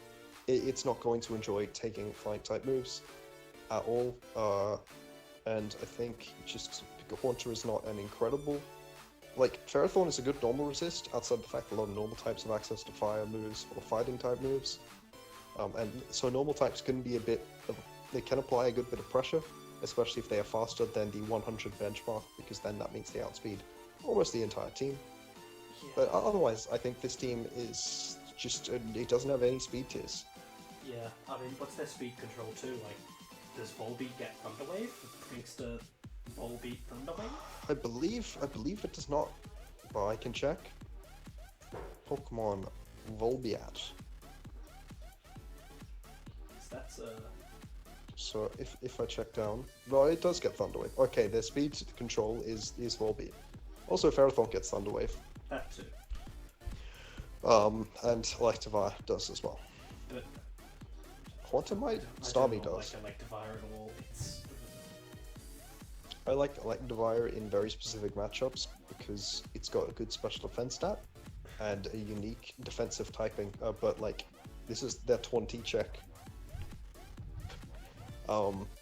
it's not going to enjoy taking flying type moves at all. And I think just Haunter is not an incredible. Like Ferrothorn is a good normal resist outside the fact that a lot of normal types have access to fire moves or fighting type moves. And so normal types can be they can apply a good bit of pressure, especially if they are faster than the 100 benchmark, because then that means they outspeed almost the entire team.
Yeah.
But otherwise, I think this team is just, it doesn't have any speed tiers.
Yeah, I mean, what's their speed control too? Like, does Volbeat get Thunderwave thanks to Volbeat Thunderwave?
I believe it does not, but I can check. Pokemon Volbeat.
That's
So if I check down, well, it does get Thunderwave. Okay, their speed control is Volbeat. Also, Ferrothorn gets Thunderwave.
that too.
And Electivire does as well.
But
Haunter might,
I
Starmie
don't
does.
like Electivire at all. It's
I like Electivire in very specific matchups because it's got a good special defense stat and a unique defensive typing. But like, this is their 20 check.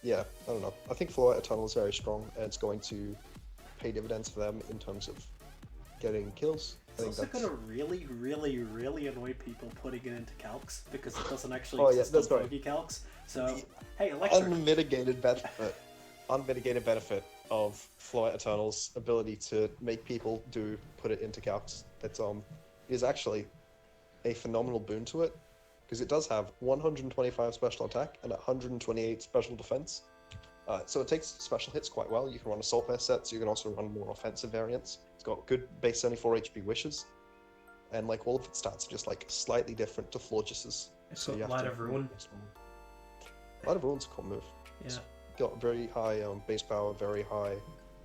Yeah, I don't know. I think Flow Tunnel is very strong, and it's going to pay dividends for them in terms of getting kills.
It's also gonna really, really, really annoy people putting it into calcs because it doesn't actually
Oh, yeah,
exist
that's
on
right.
Poké calcs. So, hey, Electric.
Unmitigated benefit of Flow Eternal's ability to make people put it into calcs. That's is actually a phenomenal boon to it, because it does have 125 special attack and 128 special defense. So it takes special hits quite well. You can run Assault Vest sets, you can also run more offensive variants. It's got good base 74 HP wishes, and like all of its stats are just like slightly different to Florgis's.
It's
So you
got
have
Light
to-
of Ruin.
Light of Ruin's a cool move.
Yeah.
It's got very high base power, very high.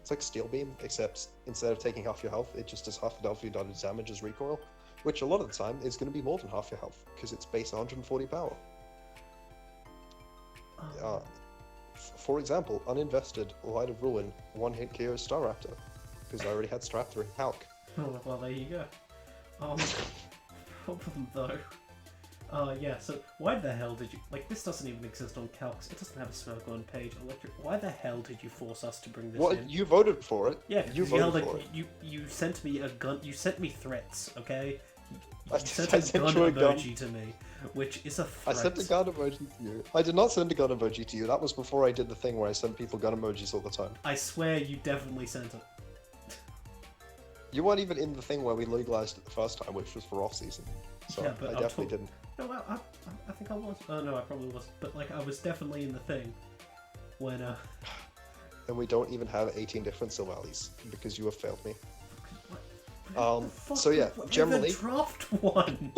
It's like Steel Beam, except instead of taking half your health, it just does half of your damage as recoil, which a lot of the time is going to be more than half your health because it's base 140 power. For example, uninvested Light of Ruin, one-hit KO Staraptor, because I already had Staraptor in Calc.
Oh, well, there you go. Problem though. Yeah, so why the hell did you... Like, this doesn't even exist on calcs. It doesn't have a Smogon page. Electric... Why the hell did you force us to bring this
What?
in?
You voted for it?
Yeah,
you
because
voted for it.
You sent me a gun... You sent me threats, okay?
I
You sent
I
a
sent
gun
you a gun.
emoji to me, which is a
I
threat.
sent a gun emoji to you. I did not send a gun emoji to you. That was before I did the thing where I sent people gun emojis all the time.
I swear you definitely sent it.
You weren't even in the thing where we legalized it the first time, which was for off-season. So
Yeah, but
I
I'm
definitely didn't.
No, I think I was. Oh no, I probably was. But like, I was definitely in the thing when
And we don't even have 18 different Silvallies, because you have failed me.
Fuck,
So yeah,
what-
generally...
the draft one.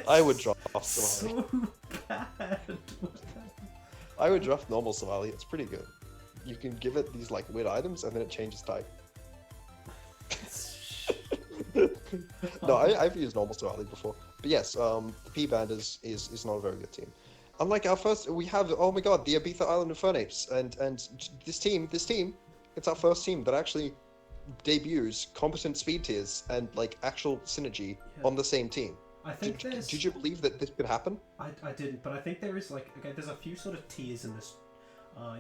I would draft Silvally.
So bad.
I would draft normal Silvally, it's pretty good. You can give it these like weird items and then it changes type. No, I've used normal Silvally before. But yes, P-Band is not a very good team. Unlike our first, we have, oh my god, the Ebitda Island Infernapes, and this team, it's our first team that actually debuts competent speed tiers and like actual synergy on the same team.
I think
Did you believe that this could happen?
I didn't, but I think there is like, okay, there's a few sort of tiers in this,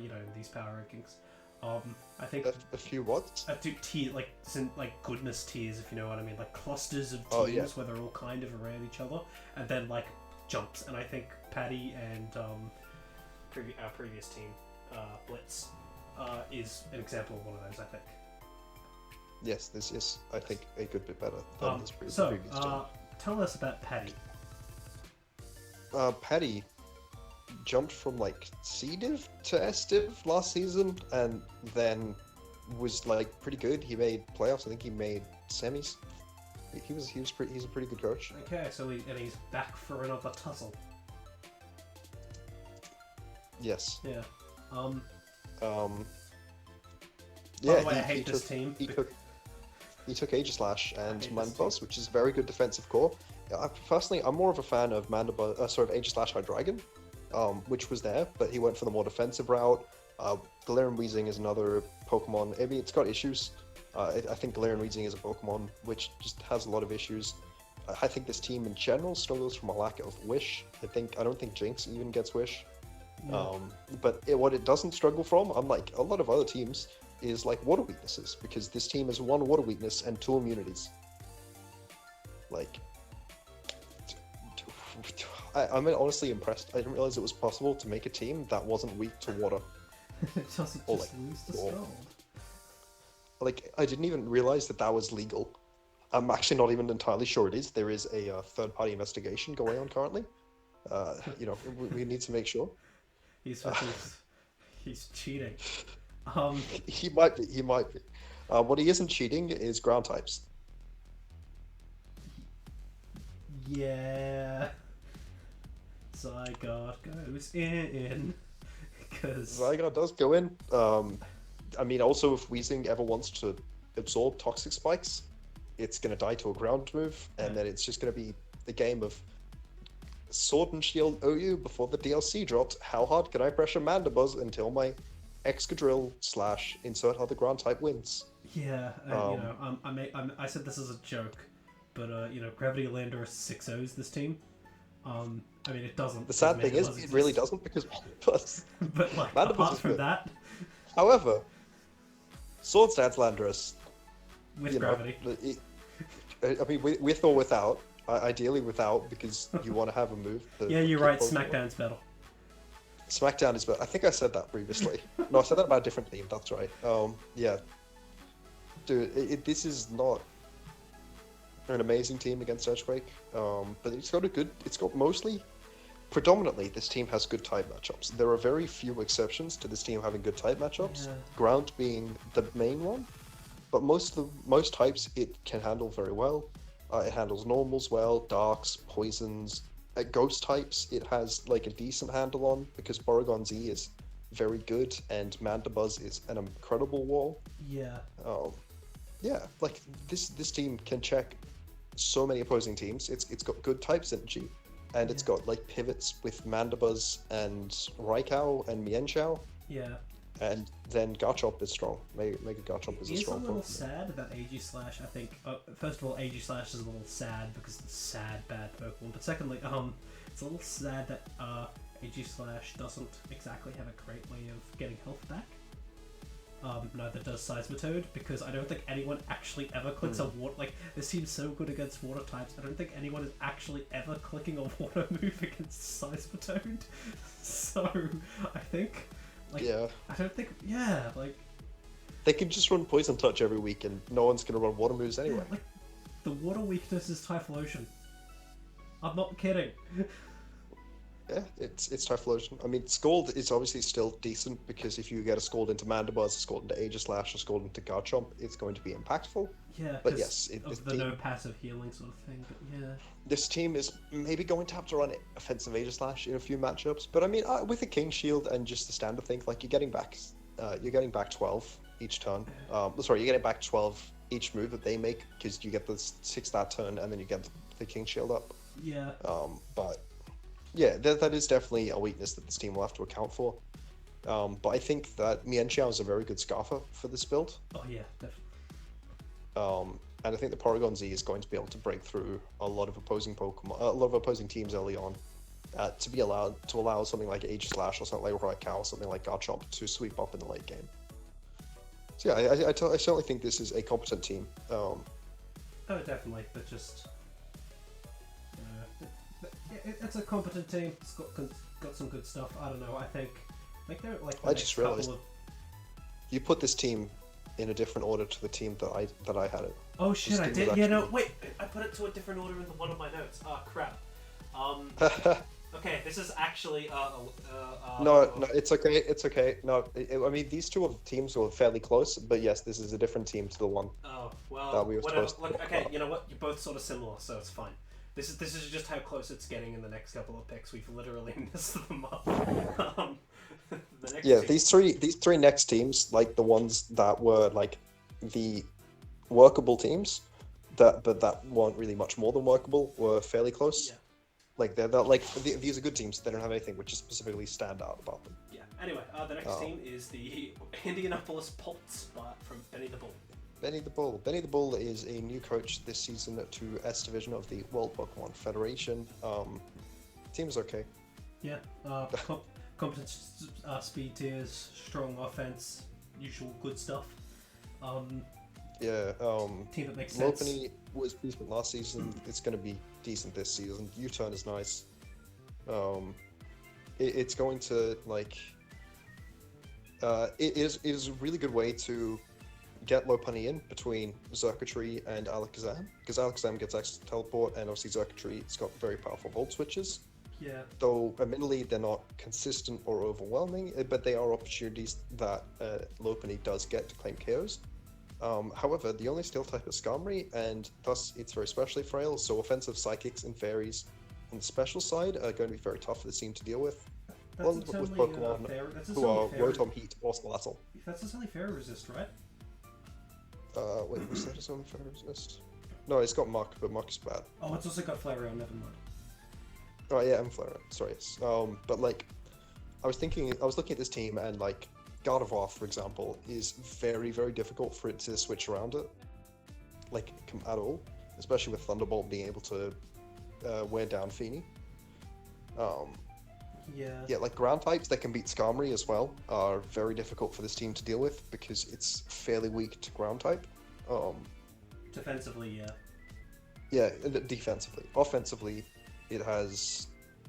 you know, in these power rankings. I think
A few what?
tier like goodness tiers, if you know what I mean, like clusters of teams
Oh, yeah.
where they're all kind of around each other, and then like jumps. And I think Paddy and our previous team, Blitz, is an example of one of those. I think.
Yes, this is, I think, a good bit better than this previous
So,
team.
tell us about Paddy.
Paddy jumped from like C div to S div last season, and then was like pretty good. He made playoffs. I think he made semis. He's a pretty good coach.
Okay, so he's back for another tussle.
Yes.
Yeah.
Yeah.
By the way, I hate this team.
He took. He took Aegislash and
hate this
Mandibuzz, which is a very good defensive core. Personally, I'm more of a fan of Aegislash Hydreigon, which was there, but he went for the more defensive route. Galarian Weezing is another Pokemon. I mean, it's got issues. I think Galarian Weezing is a Pokemon which just has a lot of issues. I think this team in general struggles from a lack of Wish. I don't think Jinx even gets Wish.
No.
But what it doesn't struggle from, unlike a lot of other teams, is like water weaknesses, because this team has one water weakness and two immunities. Like, I'm honestly impressed. I didn't realize it was possible to make a team that wasn't weak to water.
It doesn't
Or,
just
like,
lose the
or-
scald.
Like, I didn't even realize that was legal. I'm actually not even entirely sure it is. There is a third-party investigation going on currently. We need to make sure.
He's cheating.
He might be. What he isn't cheating is ground types.
Yeah. Zygarde goes in. Because
Zygarde does go in. I mean, also, if Weezing ever wants to absorb Toxic Spikes, it's going to die to a ground move, and then it's just going to be a game of Sword and Shield OU before the DLC dropped. How hard can I pressure Mandibuzz until my Excadrill / insert other ground type wins?
yeah, I said this as a joke, but Gravity Landorus 6-0s this team. I mean, it doesn't.
The sad thing is,
Mandibuzz
it really
exists.
doesn't, because Mandibuzz.
But like,
Mandibuzz
apart
is
from
good.
that,
However, Sword Stance Landorus,
with gravity.
I mean, with or without. Ideally without, because you want to have a move.
Yeah, you're right. SmackDown's better.
SmackDown is better. I think I said that previously. No, I said that about a different team. That's right. Yeah. Dude, this is not an amazing team against Earthquake. But it's got predominantly, this team has good type matchups. There are very few exceptions to this team having good type matchups.
Yeah.
Ground being the main one. But most types it can handle very well. It handles normals well, darks, poisons. Ghost types it has like a decent handle on, because Porygon Z is very good and Mandibuzz is an incredible wall.
Yeah.
Yeah, like this team can check so many opposing teams. It's got good type synergy, and it's got like pivots with Mandibuzz and Raikou and Mienshao.
Yeah.
And then Garchomp is strong. Mega Garchomp is a
It's a
strong
little
Pokemon.
sad that Aegislash, I think, first of all, Aegislash is a little sad because it's a sad, bad Pokemon. But secondly, it's a little sad that Aegislash doesn't exactly have a great way of getting health back. Neither does Seismitoad, because I don't think anyone actually ever clicks a water. Like, this team's so good against water types, I don't think anyone is actually ever clicking a water move against Seismitoad. So, I think. Like,
Yeah.
I don't think. Yeah, like.
They can just run Poison Touch every week, and no one's gonna run water moves anyway.
Like, the water weakness is Typhlosion. I'm not kidding.
Yeah, it's Typhlosion. I mean, Scald is obviously still decent, because if you get a Scald into Mandibuzz, a Scald into Aegislash, a Scald into Garchomp, it's going to be impactful.
Yeah,
But
'cause
yes,
of the no passive healing sort of thing. But yeah.
This team is maybe going to have to run offensive Aegislash in a few matchups. But I mean, with the King Shield and just the standard thing, like you're getting back 12 each turn. Sorry, you're getting back 12 each move that they make, because you get the 6 that turn, and then you get the King Shield up.
Yeah.
But yeah, that is definitely a weakness that this team will have to account for. But I think that Mienshao is a very good Scarfer for this build.
Oh yeah, definitely.
And I think the Porygon Z is going to be able to break through a lot of opposing Pokemon, a lot of opposing teams early on, to allow something like Aegislash or something like Raikou or something like Garchomp to sweep up in the late game. So yeah, I certainly think this is a competent team.
Oh, definitely, but just. It's a competent team. It's got some good stuff. I don't know. I think like they're like.
I just realized you put this team in a different order to the team that I had it.
Oh shit!
This
I
team
did.
was
Yeah,
actually-
no. Wait, I put it to a different order in one of my notes. Ah, crap. Okay, this is actually
No, it's okay. It's okay. No, I mean, these two teams were fairly close, but yes, this is a different team to the one.
Oh well.
that we were
Whatever.
supposed to
Look,
talk
okay.
about.
You know what? You're both sort of similar, so it's fine. This is just how close it's getting in the next couple of picks. We've literally messed them up. The next
Yeah,
team-
these three next teams, like the ones that were like the workable teams that weren't really much more than workable were fairly close.
Yeah.
Like they're like these are good teams. They don't have anything which is specifically stand out about them.
Yeah. Anyway, the next team is the Indianapolis Colts from Benny the Bull.
Benny the Bull. Benny the Bull is a new coach this season to S Division of the World Pokemon Federation. Team is okay.
Yeah. Competent speed tiers, strong offense, usual good stuff.
Yeah.
Team that makes sense.
Lopunny was decent last season. It's going to be decent this season. U-turn is nice. It's going to like. It is a really good way to get Lopunny in between Xurkitree and Alakazam, because Alakazam gets access to teleport, and obviously Xurkitree's got very powerful Volt switches.
Yeah.
Though admittedly they're not consistent or overwhelming, but they are opportunities that Lopunny does get to claim KOs. However, the only steel type is Skarmory, and thus it's very specially frail, so offensive Psychics and Fairies on the special side are going to be very tough for the team to deal with. Along with Pokemon who are Rotom, Heat, or Salazzle.
That's its only Fairy Resist, right?
Wait, was that his own Fairy Resist? No, it's got Muck, but Muck is bad.
Oh, it's also got Flareon, never mind.
Oh yeah, and Flareon, sorry. But like, I was looking at this team, and like, Gardevoir, for example, is very, very difficult for it to switch around it. Like, at all. Especially with Thunderbolt being able to wear down Feeny. Yeah, like ground types that can beat Skarmory as well are very difficult for this team to deal with because it's fairly weak to ground type.
Defensively, yeah.
Yeah, defensively. Offensively, it has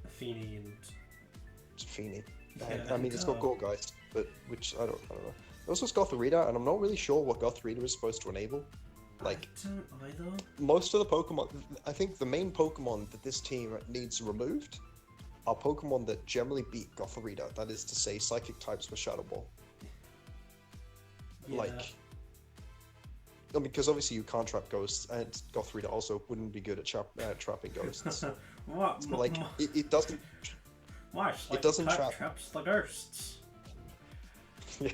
Feeny and
Feeny.
Yeah,
I mean, it's got Gourgeist, but which I don't know. It also has Gothorita, and I'm not really sure what Gothorita is supposed to enable. Like,
I don't either.
most of the Pokemon, I think the main Pokemon that this team needs removed are Pokemon that generally beat Gothorita. That is to say, Psychic types with Shadow Ball.
Yeah.
Like, I mean, because obviously you can't trap ghosts, and Gothorita also wouldn't be good at trapping ghosts.
What?
Like, it doesn't.
Why?
It doesn't trap.
Traps the ghosts.
Yeah.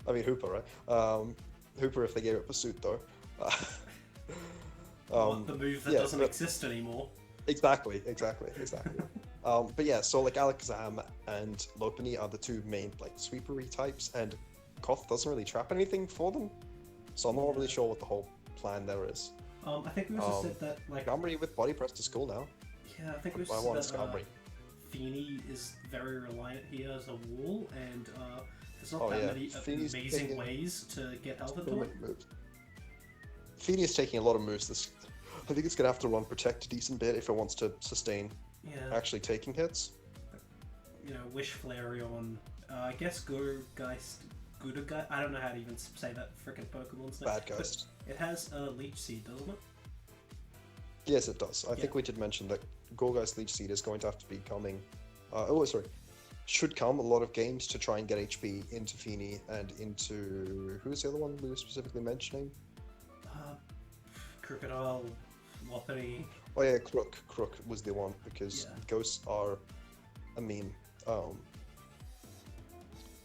I mean, Hooper, right? Hooper if they gave it Pursuit, though.
The move that doesn't exist anymore.
Exactly. But yeah, so like Alakazam and Lopunny are the two main like sweepery types, and Koth doesn't really trap anything for them, so I'm not really sure what the whole plan there is.
I think we also said that like
Skarmory with Body Press to school now.
Yeah, I think we
I
also
want
said
Skarmory.
Feeny is very reliant here as a wall, and there's not
Oh,
that
yeah.
many
Feeny's
amazing
taking-
ways to get health into
Don't
it.
make moves. Feeny is taking a lot of moves. I think it's gonna have to run Protect a decent bit if it wants to sustain
Yeah,
actually taking hits.
you know, Wish Flareon. I guess Gourgeist. I don't know how to even say that frickin' Pokemon's name.
Bad
but
Ghost.
It has a Leech Seed, doesn't it?
Yes, it does. I think we did mention that Gourgeist Leech Seed is going to have to be coming. Should come a lot of games to try and get HP into Feeny and into who's the other one we were specifically mentioning?
Crocodile, Lopunny.
Oh yeah, Crook was the one because
Yeah.
ghosts are a meme.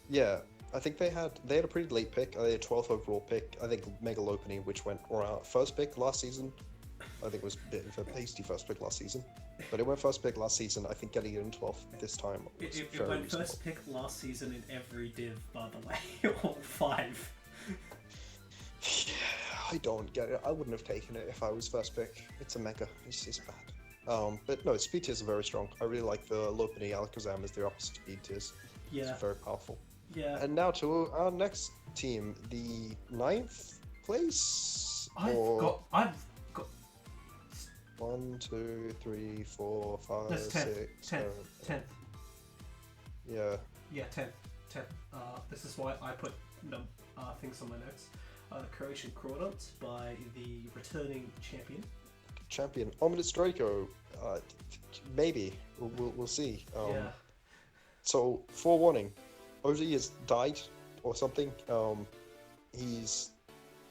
Yeah, I think they had a pretty late pick. They had 12th overall pick. I think Mega Lopunny, which went around first pick last season. I think it was a bit of a hasty first pick last season, but it went first pick last season. I think getting it in 12th this time was
It
very
went
reasonable.
first pick last season in every div, by the way, all 5.
Yeah, I don't get it. I wouldn't have taken it if I was first pick. It's a mega. It's bad. But no, speed tiers are very strong. I really like the Lopunny Alakazam as their opposite speed tiers.
Yeah,
It's very powerful.
yeah.
And now to our next team, the 9th place.
I've got
1, 2, 3, 4, 5,
That's 10th,
6,
10th,
7.
10th.
Yeah.
Yeah, 10th. This is why I put things on my notes. The Croatian Crawdons by the returning champion.
Ominous Draco. Maybe. We'll see.
Yeah.
So, forewarning, Ozzy has died or something. He's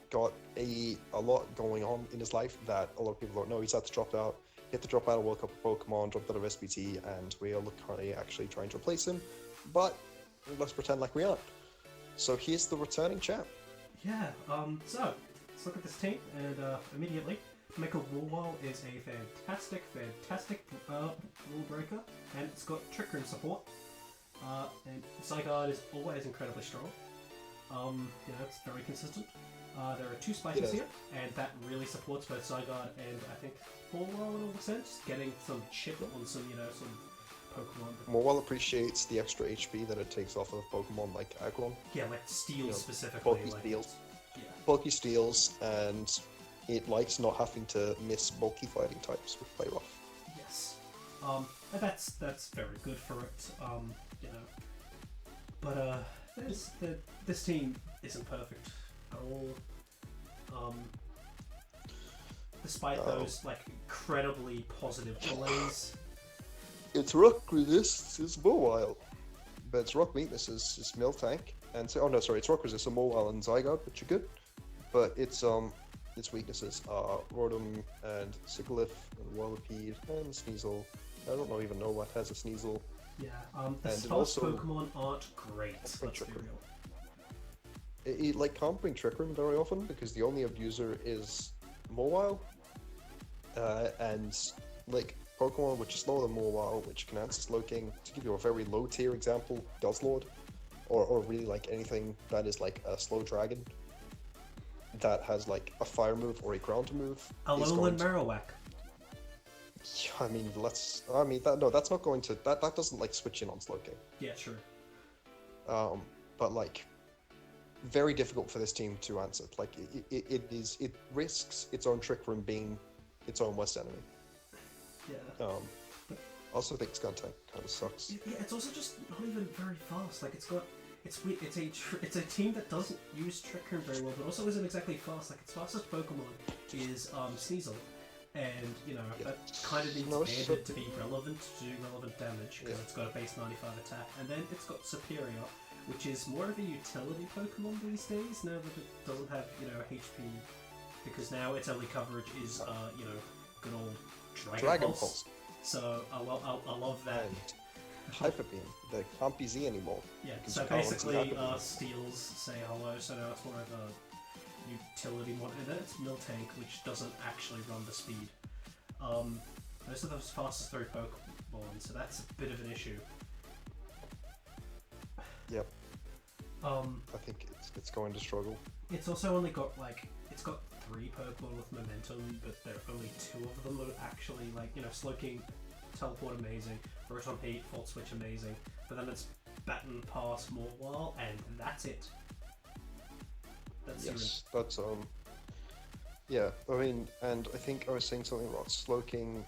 got a lot going on in his life that a lot of people don't know. He's had to drop out. He had to drop out of World Cup of Pokemon, dropped out of SBT, and we are currently actually trying to replace him. But let's pretend like we aren't. So here's the returning champ.
Yeah, so, let's look at this team, and immediately, Mecha Warwall is a fantastic rule breaker, and it's got Trick Room support. And Zygarde is always incredibly strong. It's very consistent. There are 2 spikers here, and that really supports both Zygarde and I think Warwall in all the sense, getting some chip on some, some Pokemon.
Morwell appreciates the extra HP that it takes off of Pokemon like Aggron.
Yeah, like Steel specifically.
Bulky Steels, and it likes not having to miss bulky fighting types with Play Rough.
Yes. And that's very good for it, But this team isn't perfect at all. Despite those incredibly positive plays.
Its rock resist is Mawile, but its rock weakness is Miltank, and its rock resist are Mawile and Zygarde, which are good, but its weaknesses are Rotom and Sigilyph and Whirlipede and Sneasel. I don't even know what has a Sneasel.
Yeah, the Sparse Pokemon aren't great, let's be real.
It can't bring Trick Room very often because the only abuser is Mawile, and Pokemon which is slower than Mawile, which can answer Slowking. To give you a very low tier example, Guzzlord, or really anything that is a slow dragon that has a fire move or a ground move.
Alolan Marowak.
That's not going to that doesn't switch in on Slowking.
Yeah, sure.
But very difficult for this team to answer. It risks its own Trick Room being its own worst enemy.
Yeah.
Also think Skuntank kind of sucks.
Yeah, it's also just not even very fast. It's a team that doesn't use Trick Room very well, but also isn't exactly fast. Its fastest Pokemon is Sneasel, and that kind of needs banded to be relevant, to do relevant damage, because it's got a base 95 attack, and then it's got Superior, which is more of a utility Pokemon these days, now that it doesn't have, HP, because now its only coverage is, good old Dragon Pulse. So, I love that.
And Hyper Beam, that can't be Z anymore.
Yeah, so basically, Steels say hello, so now it's more of a utility one, and then it's Miltank, which doesn't actually run the speed. Those are the fastest 3 Pokemon, so that's a bit of an issue.
Yep. I think it's going to struggle.
It's also only got it's got 3 Pokemon with momentum, but there are only 2 of them that are actually Slowking, Teleport amazing, Rotom Heat, Volt Switch amazing, but then it's Baton Pass Mawile, and that's it.
Yeah, and I think I was saying something about Slowking.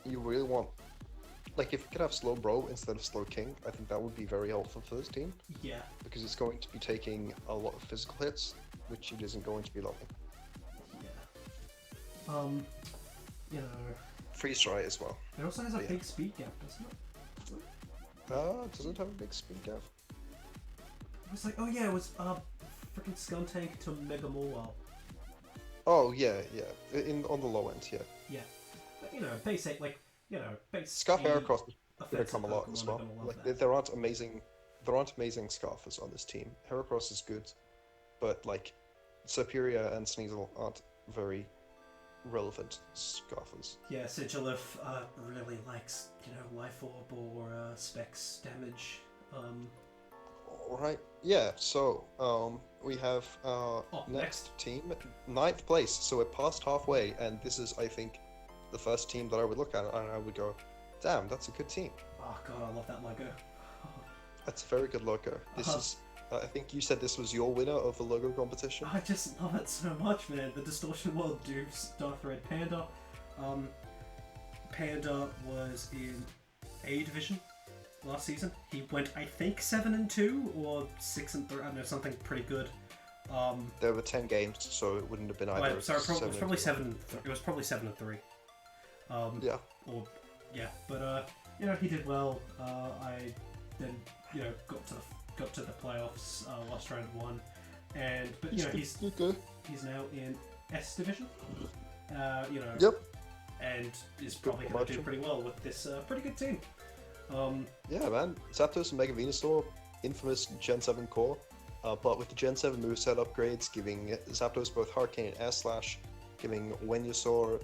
You really want, if you could have Slow Bro instead of Slowking, I think that would be very helpful for this team.
Yeah.
Because it's going to be taking a lot of physical hits, which it isn't going to be loving.
Yeah.
Freeze Dry as well.
It also has a big speed gap, doesn't it?
Does it have a big speed gap?
It was it was freaking Skuntank to Mega Mawile.
Oh yeah. On the low end, yeah.
Yeah, but basic base.
Scarf Heracross is going to come a lot as well. There aren't amazing Scarfers on this team. Heracross is good, but Superior and Sneasel aren't very relevant Scarfers.
Yeah, Sigilyph really likes Life Orb or Specs damage.
Alright, yeah, so we have next team, 9th place, so we're past halfway, and this is, I think, the first team that I would look at and I would go, damn, that's a good team.
Oh god, I love that logo.
That's a very good logo. This is, I think you said this was your winner of the logo competition.
I just love it so much, man. The Distortion World Dukes, Darth Red Panda. Panda was in A Division last season. He went, I think, 7-2 or 6-3. I don't know, something pretty good.
There were 10 games, so it wouldn't have been either.
Sorry, it was probably 7. It was probably 7-3.
Yeah.
But he did well. I then got to the playoffs, lost round 1, but he's now in S Division.
Yep.
And is probably going to do pretty well with this pretty good team.
Yeah, man. Zapdos and Mega Venusaur, infamous Gen 7 core. but with the Gen 7 moveset upgrades, giving Zapdos both Hurricane and Air Slash, giving Venusaur,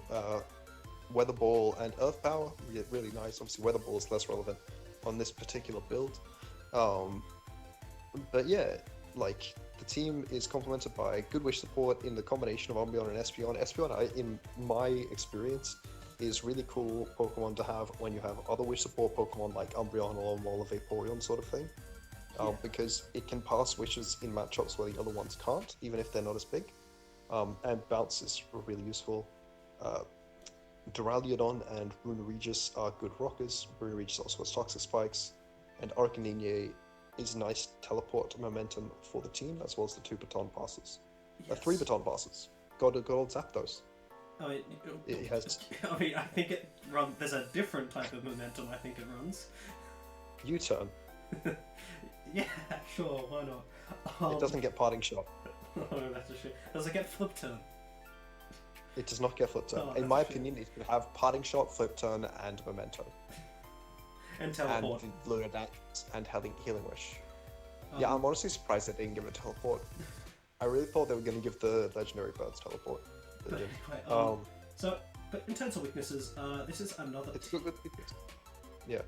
Weather Ball, and Earth Power, really nice. Obviously, Weather Ball is less relevant on this particular build. But yeah, like, the team is complemented by Good Wish support in the combination of Umbreon and Espeon. Espeon, in my experience, is really cool Pokemon to have when you have other Wish support Pokemon like Umbreon or Alola Vaporeon sort of thing. Because it can pass wishes in matchups where the other ones can't, even if they're not as big. And Bounce is really useful. Duraludon and Runerigus are good rockers. Runerigus also has Toxic Spikes. And Arcanine is nice teleport momentum for the team, as well as the 2 baton passes.
Yes.
3 baton passes. Got to Zapdos.
It
has...
I mean, I think it runs... There's a different type of momentum I think it runs.
U-turn.
Yeah, sure, why not?
It doesn't get Parting Shot.
Oh, that's a shit. Does it get Flip Turn?
It does not get Flip Turn.
Oh,
in my opinion, it could have Parting Shot, Flip Turn, and Memento.
And Teleport.
And Lunadax and Healing Wish. Yeah, I'm honestly surprised they didn't give it Teleport. I really thought they were going to give the Legendary Birds Teleport.
But anyway, but in terms of weaknesses, this is another...
It's good with weakness. Yeah.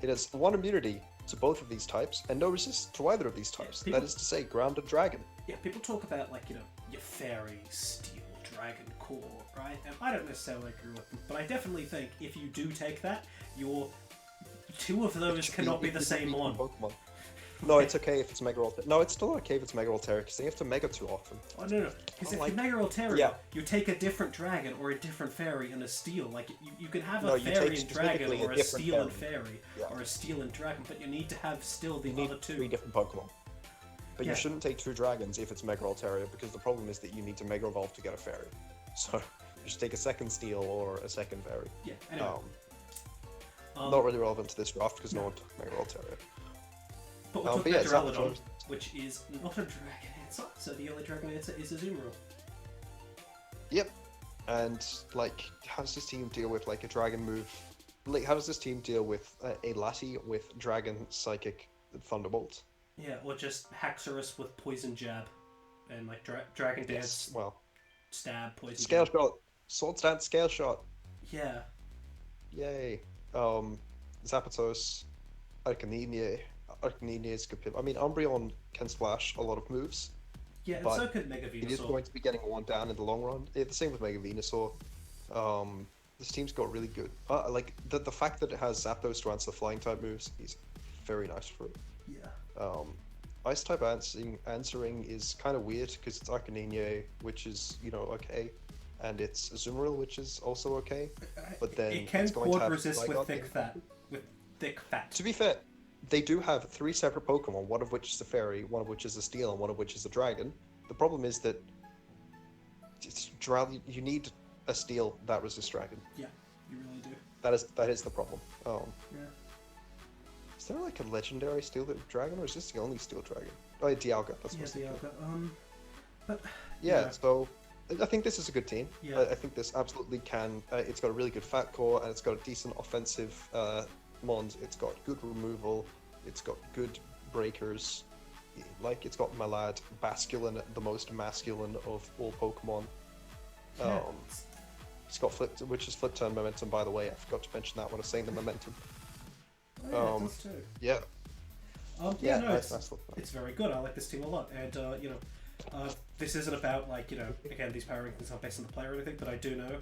It has 1 immunity to both of these types, and no resist to either of these types. That is to say, Ground and Dragon.
Yeah, people talk about, like, your Fairy, Steel, Dragon Core, right? And I don't necessarily agree with them, but I definitely think if you do take that, your 2 of those cannot be the same one.
Pokemon. No, it's okay if it's Mega Altaria. No, it's still okay if it's Mega Altaria, because they have to Mega too often.
Oh, no. Because if you Mega Altaria, you take a different Dragon, or a different Fairy, and a Steel. Like, you can have a Fairy and Dragon, or a Steel and Fairy, or a Steel and Dragon, but you need to have still the other 2.
3 different Pokemon. But you shouldn't take 2 Dragons if it's Mega Altaria, because the problem is that you need to Mega Evolve to get a Fairy. So, you should take a second Steel or a second Fairy.
Yeah, anyway.
Not really relevant to this draft, because no one took Mega Altaria.
But we're talking about Duraludon, which is not a Dragon Answer, so the only Dragon Answer is Azumarill.
Yep. And, like, how does this team deal with, like, a Dragon move? Like, how does this team deal with a Lati with Dragon, Psychic, Thunderbolt?
Yeah, or just Haxorus with Poison Jab, and, like, Dragon Dance, Stab, Poison
Scale
Jab.
Shot! Sword Stance, Scale Shot!
Yeah.
Yay. Zapdos, Arcanine is good. I mean, Umbreon can splash a lot of moves.
Yeah, and so could Mega Venusaur.
It is going to be getting one down in the long run. The same with Mega Venusaur. This team's got really good... like, the fact that it has Zapdos to answer flying type moves is very nice for it.
Yeah.
Ice type answering is kind of weird, because it's Arcanine, which is, okay. And it's Azumarill, which is also okay. But then
it can quad resist with thick fat.
To be fair, they do have 3 separate Pokemon, one of which is a Fairy, one of which is a Steel, and one of which is a Dragon. The problem is that you need a Steel that resists Dragon.
Yeah, you really do.
That is the problem.
Yeah.
Is there like a legendary Steel Dragon, or is this the only Steel Dragon? Oh, Dialga. That's what's
Dialga. But
so I think this is a good team.
Yeah.
I think this absolutely can. It's got a really good Fat Core, and it's got a decent offensive Mons. It's got good removal. It's got good breakers. Like, it's got Malad, Basculin, the most masculine of all Pokemon.
Yeah.
It's got which is Flip Turn Momentum, by the way. I forgot to mention that when I was saying the Momentum.
Oh, yeah, it does too.
Yeah.
It's very good. I like this team a lot, and this isn't about, like, again, these power rankings aren't based on the player or anything, but I do know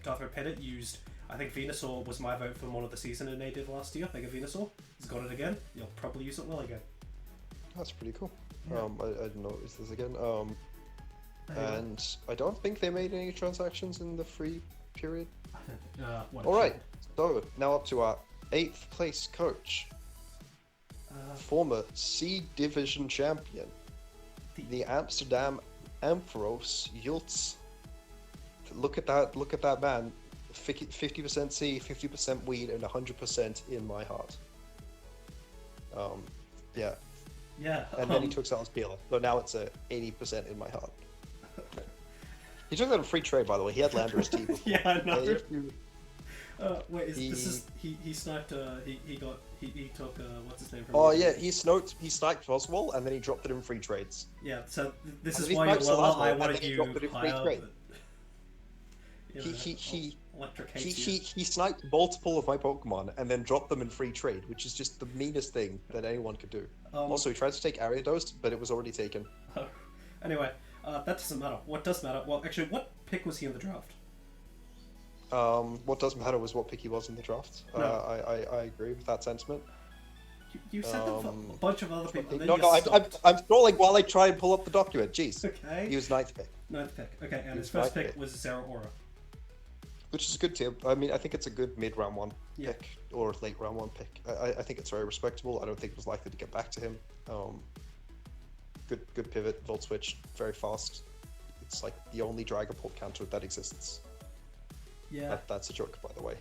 Darth Pettit used, I think Venusaur was my vote for Mon of the Season in native last year. Mega Venusaur. He's got it again. You'll probably use it well again.
That's pretty cool.
Yeah.
I didn't notice this again. And I don't think they made any transactions in the free period. Alright, so now up to our 8th place coach. Former C Division champion. The Amsterdam Ampharos Yultz. Look at that man. 50% C, 50% weed, and 100% in my heart. Yeah.
Yeah.
And then he took Salazar, so now it's a 80% in my heart. He took that on free trade, by the way. He had Landorus T before.
Yeah, I know. Wait,
He-
this is he sniped. He took what's his name from?
Oh
the-
yeah, he sniped Oswald and then he dropped it in free trades.
Yeah. So this
And
is
then he
why you're
sniped
lower.
Salazar,
I
and
wanted
then he
you
dropped it in free
higher.
trade.
But, Electric
He
hates you.
he sniped multiple of my Pokemon and then dropped them in free trade, which is just the meanest thing that anyone could do. Also, he tried to take Ariados, but it was already taken.
Anyway, that doesn't matter. What does matter? Well, actually, what pick was he in the draft?
What does matter was what pick he was in the draft.
No.
I agree with that sentiment.
You said that for a bunch of other people. And then
No,
you
no,
stopped.
I'm scrolling while I try and pull up the document. Jeez.
Okay.
He was ninth pick,
Ninth pick. Okay, and
He
his
was
first
ninth
pick
pick.
was Zero Aura.
which is a good team. I mean, I think it's a good mid-round one
Yeah.
pick or late round one pick. I think it's very respectable. I don't think it was likely to get back to him. Good pivot, volt switch, very fast. It's like the only Dragapult counter that exists.
Yeah.
That's a joke, by the way.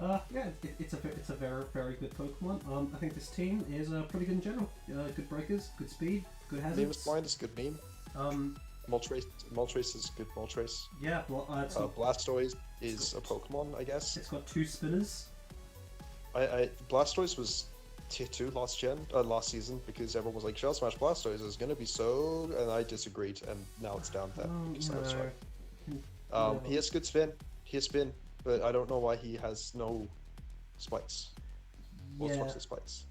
Yeah, it's a very good Pokemon. I think this team is pretty good in general. Good breakers, good speed, good
Meme is
hazards.
blind is a good meme. Moltres is a good Moltres.
Yeah, well, it's got,
Blastoise is a Pokemon, I guess.
it's got 2 spinners.
Blastoise was tier 2 last season because everyone was like, Shell Smash Blastoise is gonna be so, and I disagreed, and now it's down there because I was right. He has good spin. He has spin, but I don't know why he has no spikes. What's
Yeah.
the spikes?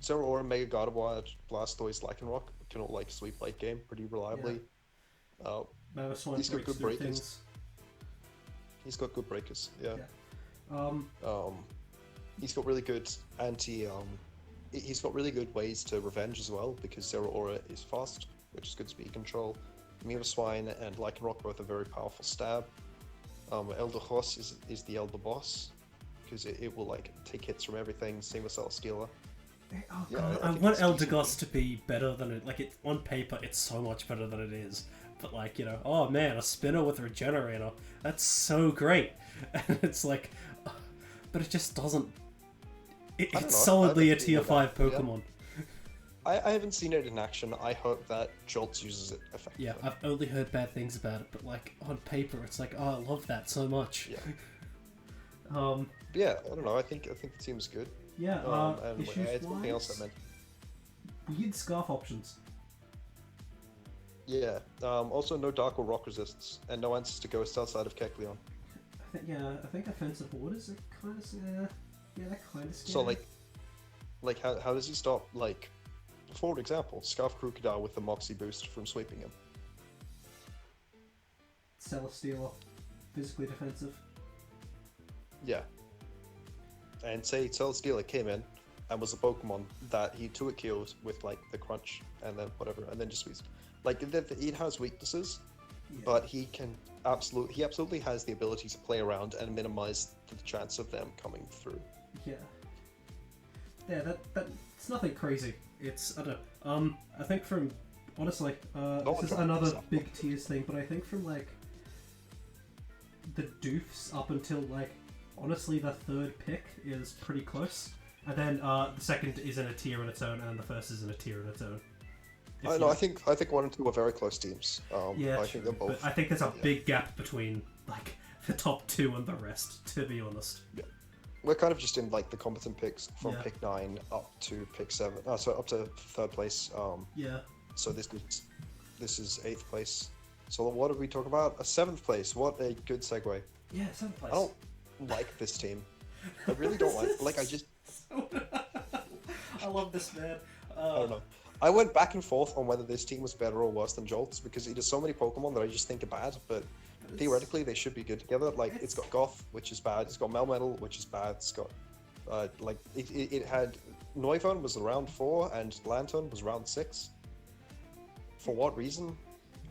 Zero Aura, Mega Gardevoir, Blastoise, Lycanroc can all like sweep late game pretty reliably.
Mamoswine
He's got
breaks
good
through
breakers.
things.
He's got good breakers. Yeah.
Yeah.
He's got really good he's got really good ways to revenge as well because Zero Aura is fast, which is good speed control. Mamoswine and Lycanroc both a very powerful stab. Elder Horse is the Elder Boss because it will like take hits from everything. Same with Celesteela.
Oh
Yeah,
god,
I
I
think
want
it's easy.
Eldegoss to be better than it. Like, it on paper, it's so much better than it is. But like, you know, oh man, a spinner with a regenerator. That's so great. And it's like, but it just doesn't.
I don't
It's
know,
solidly
I
a
think
tier
that-
5
yeah.
Pokemon.
I haven't seen it in action. I hope that Jolts uses it effectively.
Yeah, I've only heard bad things about it, but like on paper, it's like, oh, I love that so much.
Yeah.
Um,
Yeah, I don't know. I think the team's good.
yeah.
And
Issues
it's something else I
wise,
meant.
weird scarf options.
Yeah. Also, no Dark or Rock resists, and no answers to Ghost outside of Kecleon.
I think offensive orders are kind of yeah, they're kind of scary.
So like how does he stop like? For example, Scarf Crocodile with the Moxie boost from sweeping him.
Celesteela, physically defensive.
Yeah. And say Celesteela came in and was a Pokemon that he 2-hit killed with like the crunch and then whatever, and then just squeezed. Like it has weaknesses,
Yeah.
but he absolutely has the ability to play around and minimize the chance of them coming through.
Yeah. Yeah, that it's nothing crazy. It's I don't know. I think from honestly, this is another big tiers thing, but I think from like the doofs up until like honestly the 3rd pick is pretty close. And then the 2nd is in a tier in its own, and the 1st is in a tier in its own.
I know. I think 1 and 2 are very close teams.
Yeah,
I think they're both.
But I think there's a big gap between like the top 2 and the rest, to be honest.
Yeah. We're kind of just in like the competent picks from
Yeah.
pick 9 up to pick 7. So up to 3rd place.
Yeah.
So this is 8th place. So what did we talk about? A 7th place. What a good segue.
Yeah, 7th place.
I don't like this team. I really don't like. I just.
I love this man.
I don't know. I went back and forth on whether this team was better or worse than Jolts because it has so many Pokemon that I just think are bad, but theoretically they should be good together. Like it's got Goth, which is bad. It's got Melmetal, which is bad. It's got it had Noivern was round 4 and Lantern was round 6. For what reason?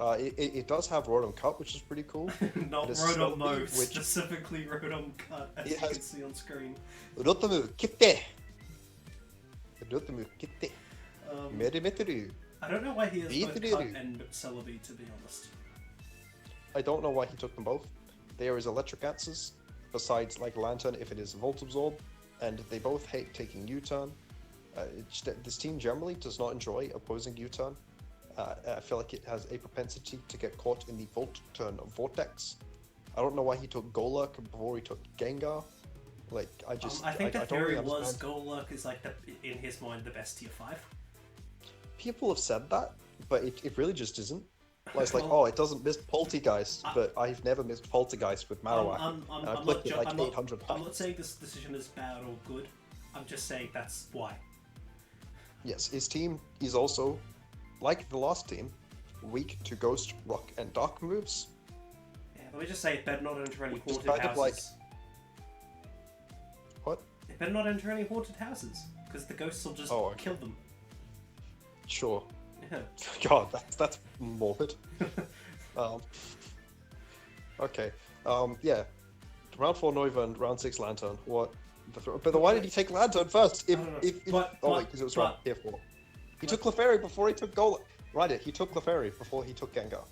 It does have Rotom Cut, which is pretty cool.
Not
It is
Rotom
Slowly,
Mo,
which-
specifically Rotom Cut, as
It
you
has-
can see on screen.
Rotomu Kitte. Rotomu Kitte. Merimeteru.
I don't know why he has both
Beatriru.
Cut and Celebi, to be honest.
I don't know why he took them both. There is electric answers, besides like Lantern if it is Volt Absorb, and they both hate taking U-turn. This team generally does not enjoy opposing U-turn. I feel like it has a propensity to get caught in the Volt turn vortex. I don't know why he took Golurk before he took Gengar. Like, I just...
I think the
don't
theory
really
was
understand.
Golurk is like, in his mind, the best tier 5.
People have said that, but it really just isn't. Like, it's like,
Well,
oh, it doesn't miss Poltergeist, but I've never missed Poltergeist with Marowak. And I've clicked it like 800 times.
I'm not saying this decision is bad or good. I'm just saying that's why.
Yes, his team is also, like the last team, weak to Ghost, Rock, and Dark moves.
Yeah, let me just say, it better not enter any
Which is
haunted
kind of
houses.
like- What?
It better not enter any haunted houses, because the ghosts will just kill them.
Sure.
Yeah.
God, that's morbid. Okay. Yeah. Round 4 Nova and round 6 Lantern. What? But why did he take Lantern first? Because it was round tier 4. He took Clefairy before he took Golem. Right, he took Clefairy before he took Gengar.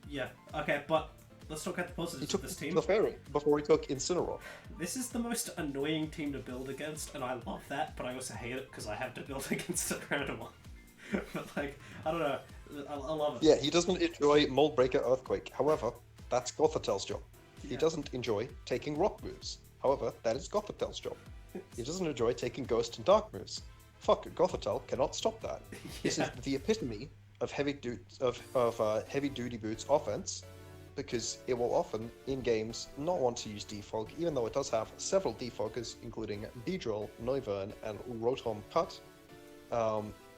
Yeah, okay, but let's talk about the
He
positives
took
of this team.
Clefairy before he took Incineroar.
This is the most annoying team to build against, and I love that, but I also hate it because I have to build against it round 1. But, like, I don't know, I love it.
Yeah, he doesn't enjoy Mold Breaker Earthquake. However, that's Gothitel's job. He
Yeah.
doesn't enjoy taking Rock moves. However, that is Gothitel's job. He doesn't enjoy taking Ghost and Dark moves. Fuck, Gothitelle cannot stop that. This is the epitome of heavy duty boots offense, because it will often in games not want to use defog, even though it does have several defoggers, including Beedrill, Noivern, and Rotom Cut.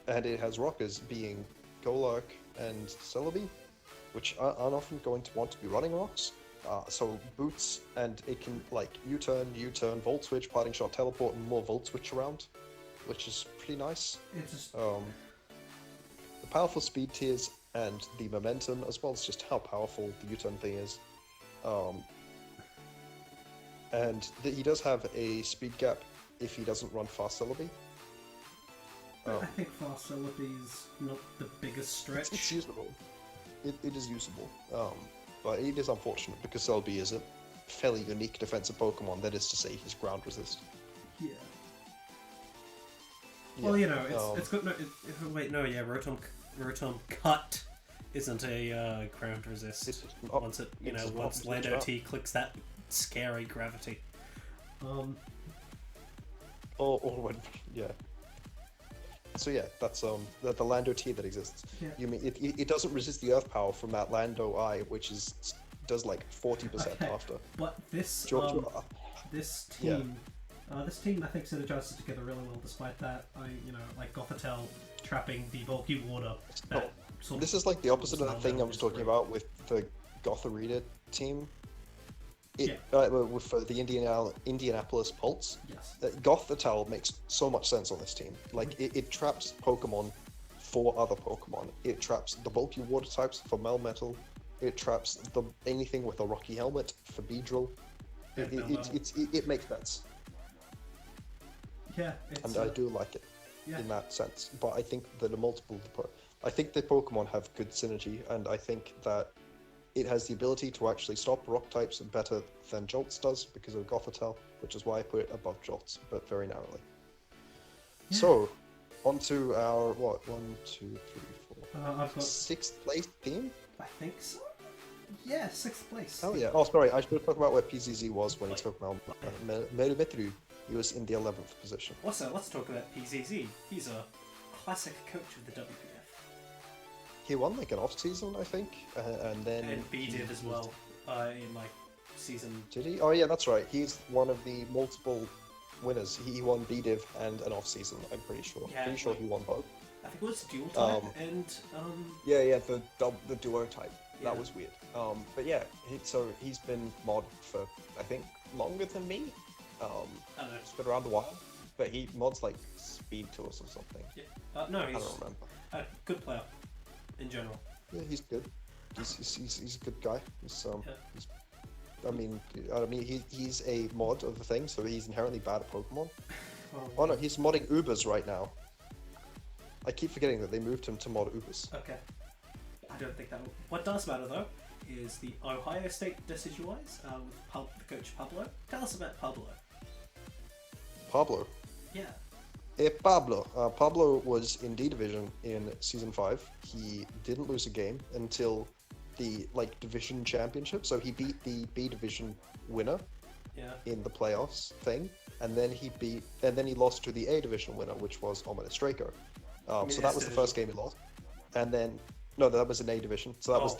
And it has rockers being Golurk and Celebi, which aren't often going to want to be running rocks. So boots, and it can like U-turn, Volt Switch, Parting Shot, Teleport, and more Volt Switch around, which is pretty nice.
It's just...
The powerful speed tiers and the momentum, as well as just how powerful the U-turn thing is. He does have a speed gap if he doesn't run fast Celebi.
I think fast Celebi is not the biggest stretch.
It's usable. It is usable. But it is unfortunate because Celebi is a fairly unique defensive Pokemon, that is to say, he's ground resist.
Yeah. Well, you know, it's got no... Rotom Cut isn't a ground resist. Once Lando T clicks that scary gravity.
Yeah. So yeah, that's the Lando T that exists.
Yeah.
You mean it doesn't resist the Earth power from that Lando I, which does like 40% after.
But this this team I think synergizes together really well. Despite that, like Gothitelle trapping the bulky water.
This is like the opposite of the thing I was talking about with the Gothorita team. With the Indianapolis Pulse.
Yes.
Gothitelle makes so much sense on this team. Like, it traps Pokemon for other Pokemon. It traps the bulky water types for Melmetal. It traps anything with a rocky helmet for Beedrill. It makes sense.
Yeah.
And I do like it in that sense. But I think that I think the Pokemon have good synergy, and I think that it has the ability to actually stop rock types better than Jolts does because of Gothitelle, which is why I put it above Jolts, but very narrowly. Yeah. So, on to our, 6th place team?
I think so. Yeah, 6th place.
Oh yeah. Oh, sorry, I should talk about where PZZ was when he took Melmetru. He was in the 11th position.
Also, let's talk about PZZ. He's a classic coach of the WPF.
He won like an off-season, I think, and then...
And B did as well, in like season...
Did he? Oh yeah, that's right. He's one of the multiple winners. He won B-Div and an off-season, I'm pretty sure.
Yeah,
pretty sure he won both.
I think it was dual type and...
Yeah, the duo type.
Yeah.
That was weird. But yeah, he's been mod for, I think, longer than me.
I don't know.
It's been around a while. But he mods like Speed Tours or something.
Yeah. No,
I don't remember.
A good player. In general.
Yeah, he's good. He's a good guy. He's a mod of the thing, so he's inherently bad at Pokemon. Oh no, he's modding Ubers right now. I keep forgetting that they moved him to mod Ubers.
Okay. I don't think that will... What does matter though is the Ohio State Decidueyes with the coach Pablo. Tell us about Pablo.
Pablo?
Yeah.
Pablo. Pablo was in D Division in Season 5. He didn't lose a game until the Division Championship. So he beat the B Division winner in the playoffs thing. And then he lost to the A Division winner, which was Ominous Draco. So that was the first game he lost. And then, no, that was an A Division. So that was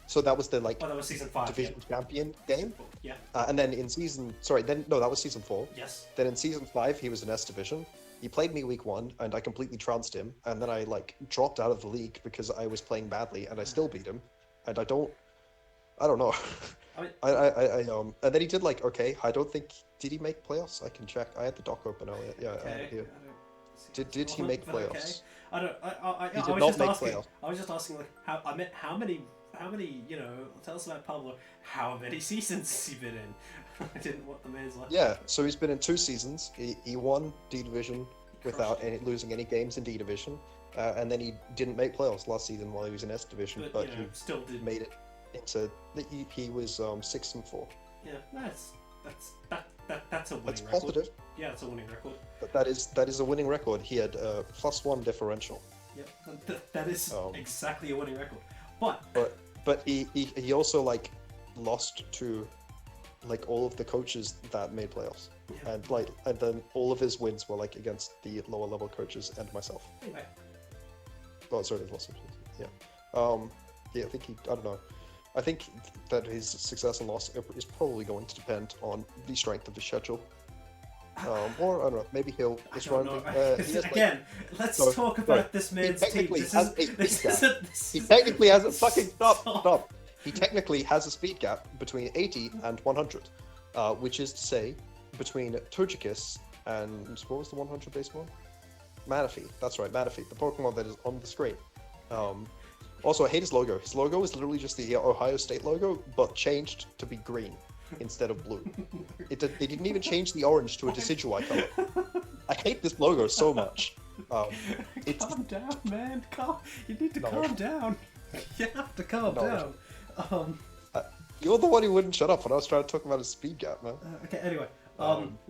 so that was the
that was Season 5,
Division Champion game.
Yeah.
And then in that was Season 4.
Yes.
Then in Season 5, he was in S Division. He played me week 1, and I completely trounced him. And then I dropped out of the league because I was playing badly, and I still beat him. And I don't know. And then he did okay. I don't think, did he make playoffs? I can check. I had the doc open earlier. Yeah.
Okay.
Did he make playoffs?
Okay. I don't.
He
I
did
was
not
just
make
asking.
playoffs.
I was just asking how many tell us about Pablo. How many seasons has he been in? I didn't want the man's like.
Yeah, so he's been in 2 seasons. He won D Division without losing any games in D Division, and then he didn't make playoffs last season while he was in S Division, but he
still did.
made it into. He was 6-4.
Yeah, that's a winning
That's
record.
positive.
Yeah, it's a winning record.
But that is a winning record. He had +1 differential.
Yeah, that is exactly a winning record.
But he also lost to all of the coaches that made playoffs, and then all of his wins were against the lower level coaches and myself.
Anyway.
Oh, sorry, there's lots of yeah. Yeah, I don't know. I think that his success and loss is probably going to depend on the strength of his schedule. Or I don't know, maybe he'll.
Again, let's talk about this man's team.
He technically has a fucking stop. He technically has a speed gap between 80 and 100, which is to say, between Togekiss and what was the 100 base one? Manaphy. That's right, Manaphy, the Pokemon that is on the screen. Also, I hate his logo. His logo is literally just the Ohio State logo, but changed to be green instead of blue. They didn't even change the orange to a Decidueye color. I hate this logo so much.
Calm down, man. You need to calm down. You have to calm down.
You're the one who wouldn't shut up when I was trying to talk about his speed gap, man.
Okay, anyway.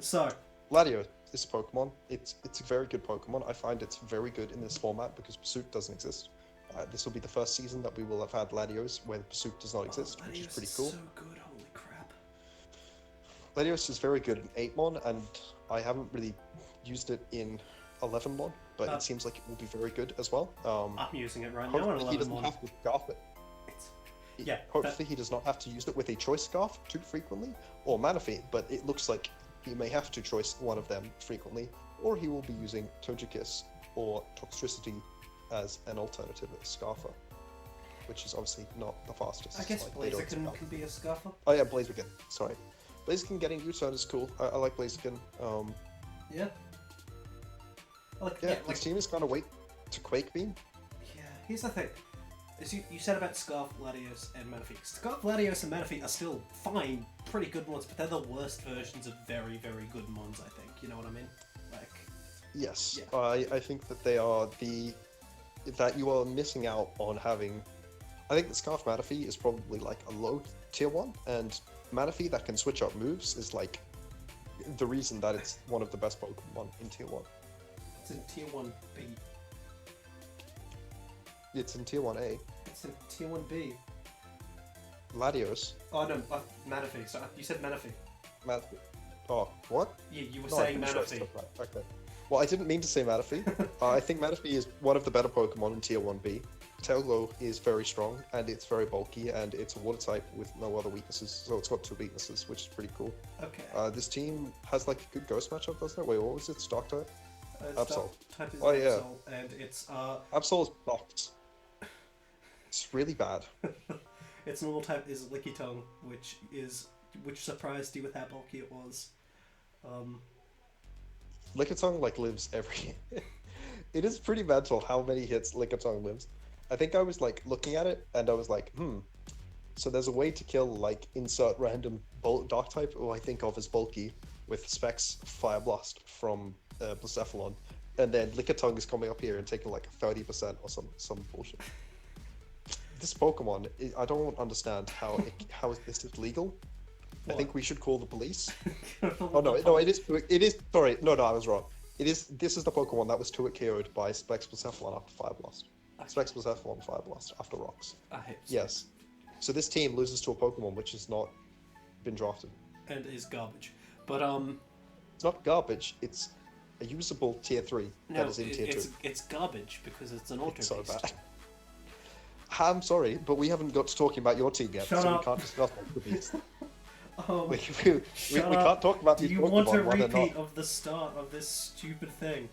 So
Latios is a Pokemon. It's a very good Pokemon. I find it's very good in this format because Pursuit doesn't exist. This will be the first season that we will have had Latios where Pursuit does not exist, which is pretty cool.
So good, holy crap.
Latios is very good in 8mon, and I haven't really used it in 11mon, but it seems like it will be very good as well.
I'm using it right now in 11mon.
He doesn't have to scarf it. Hopefully he does not have to use it with a choice scarf too frequently, or Manaphy, but it looks like he may have to choice one of them frequently, or he will be using Togekiss or Toxtricity as an alternative Scarfer, which is obviously not the fastest.
I guess Blaziken can be a Scarfer.
Oh yeah, Blaziken. Sorry. Blaziken getting U-turn is cool. I like Blaziken.
Yeah.
This team is gonna wait to Quake Beam.
Yeah, here's the thing. As you said about Scarf, Latios, and Manaphy. Scarf, Latios, and Manaphy are still fine, pretty good ones, but they're the worst versions of very, very good mons, I think. You know what I mean?
Yes.
Yeah.
I think that they are that you are missing out on having. I think the Scarf Manaphy is probably a low tier 1, and Manaphy that can switch up moves is the reason that it's one of the best Pokemon in tier 1.
It's in tier 1B.
It's in tier 1A.
It's in tier 1B.
Latios.
Oh no, Manaphy. So you said Manaphy.
Manaphy. Oh, what?
Yeah, you were saying Manaphy.
Okay. Well, I didn't mean to say Manaphy. I think Manaphy is one of the better Pokemon in tier 1B. Tailglow is very strong, and it's very bulky, and it's a water type with no other weaknesses, so it's got 2 weaknesses, which is pretty cool.
Okay.
This team has a good Ghost matchup, doesn't it? Wait, what was its Dark type? Absol.
Type is
yeah.
Absol, and it's
Absol is blocked. It's really bad.
Its normal type is Lickitung, which surprised you with how bulky it was.
Lickitung lives every. It is pretty mental how many hits Lickitung lives. I think I was looking at it and I was so there's a way to kill insert random Dark type who I think of as bulky with Specs Fire Blast from Blacephalon, and then Lickitung is coming up here and taking 30% or some bullshit. This Pokemon, I don't understand how this is legal. What? I think we should call the police. Oh no, it is. Sorry, no, I was wrong. This is the Pokemon that was 2-hit KO'd by Spexplocephalon after Fire Blast. Spexplocephalon Fire Blast after Rocks.
I hate
Yes. So this team loses to a Pokemon which has not been drafted.
and is garbage. But
It's not garbage. It's a usable tier 3
no,
that is in tier 2.
it's garbage because it's an auto
It's so
beast.
bad. I'm sorry, but we haven't got to talking about your team yet,
Shut
so
up.
we can't discuss the beast. We
Shut
can't talk about
Do
these
you
Pokemon
want a
while they're
repeat
not.
of the start of this stupid thing?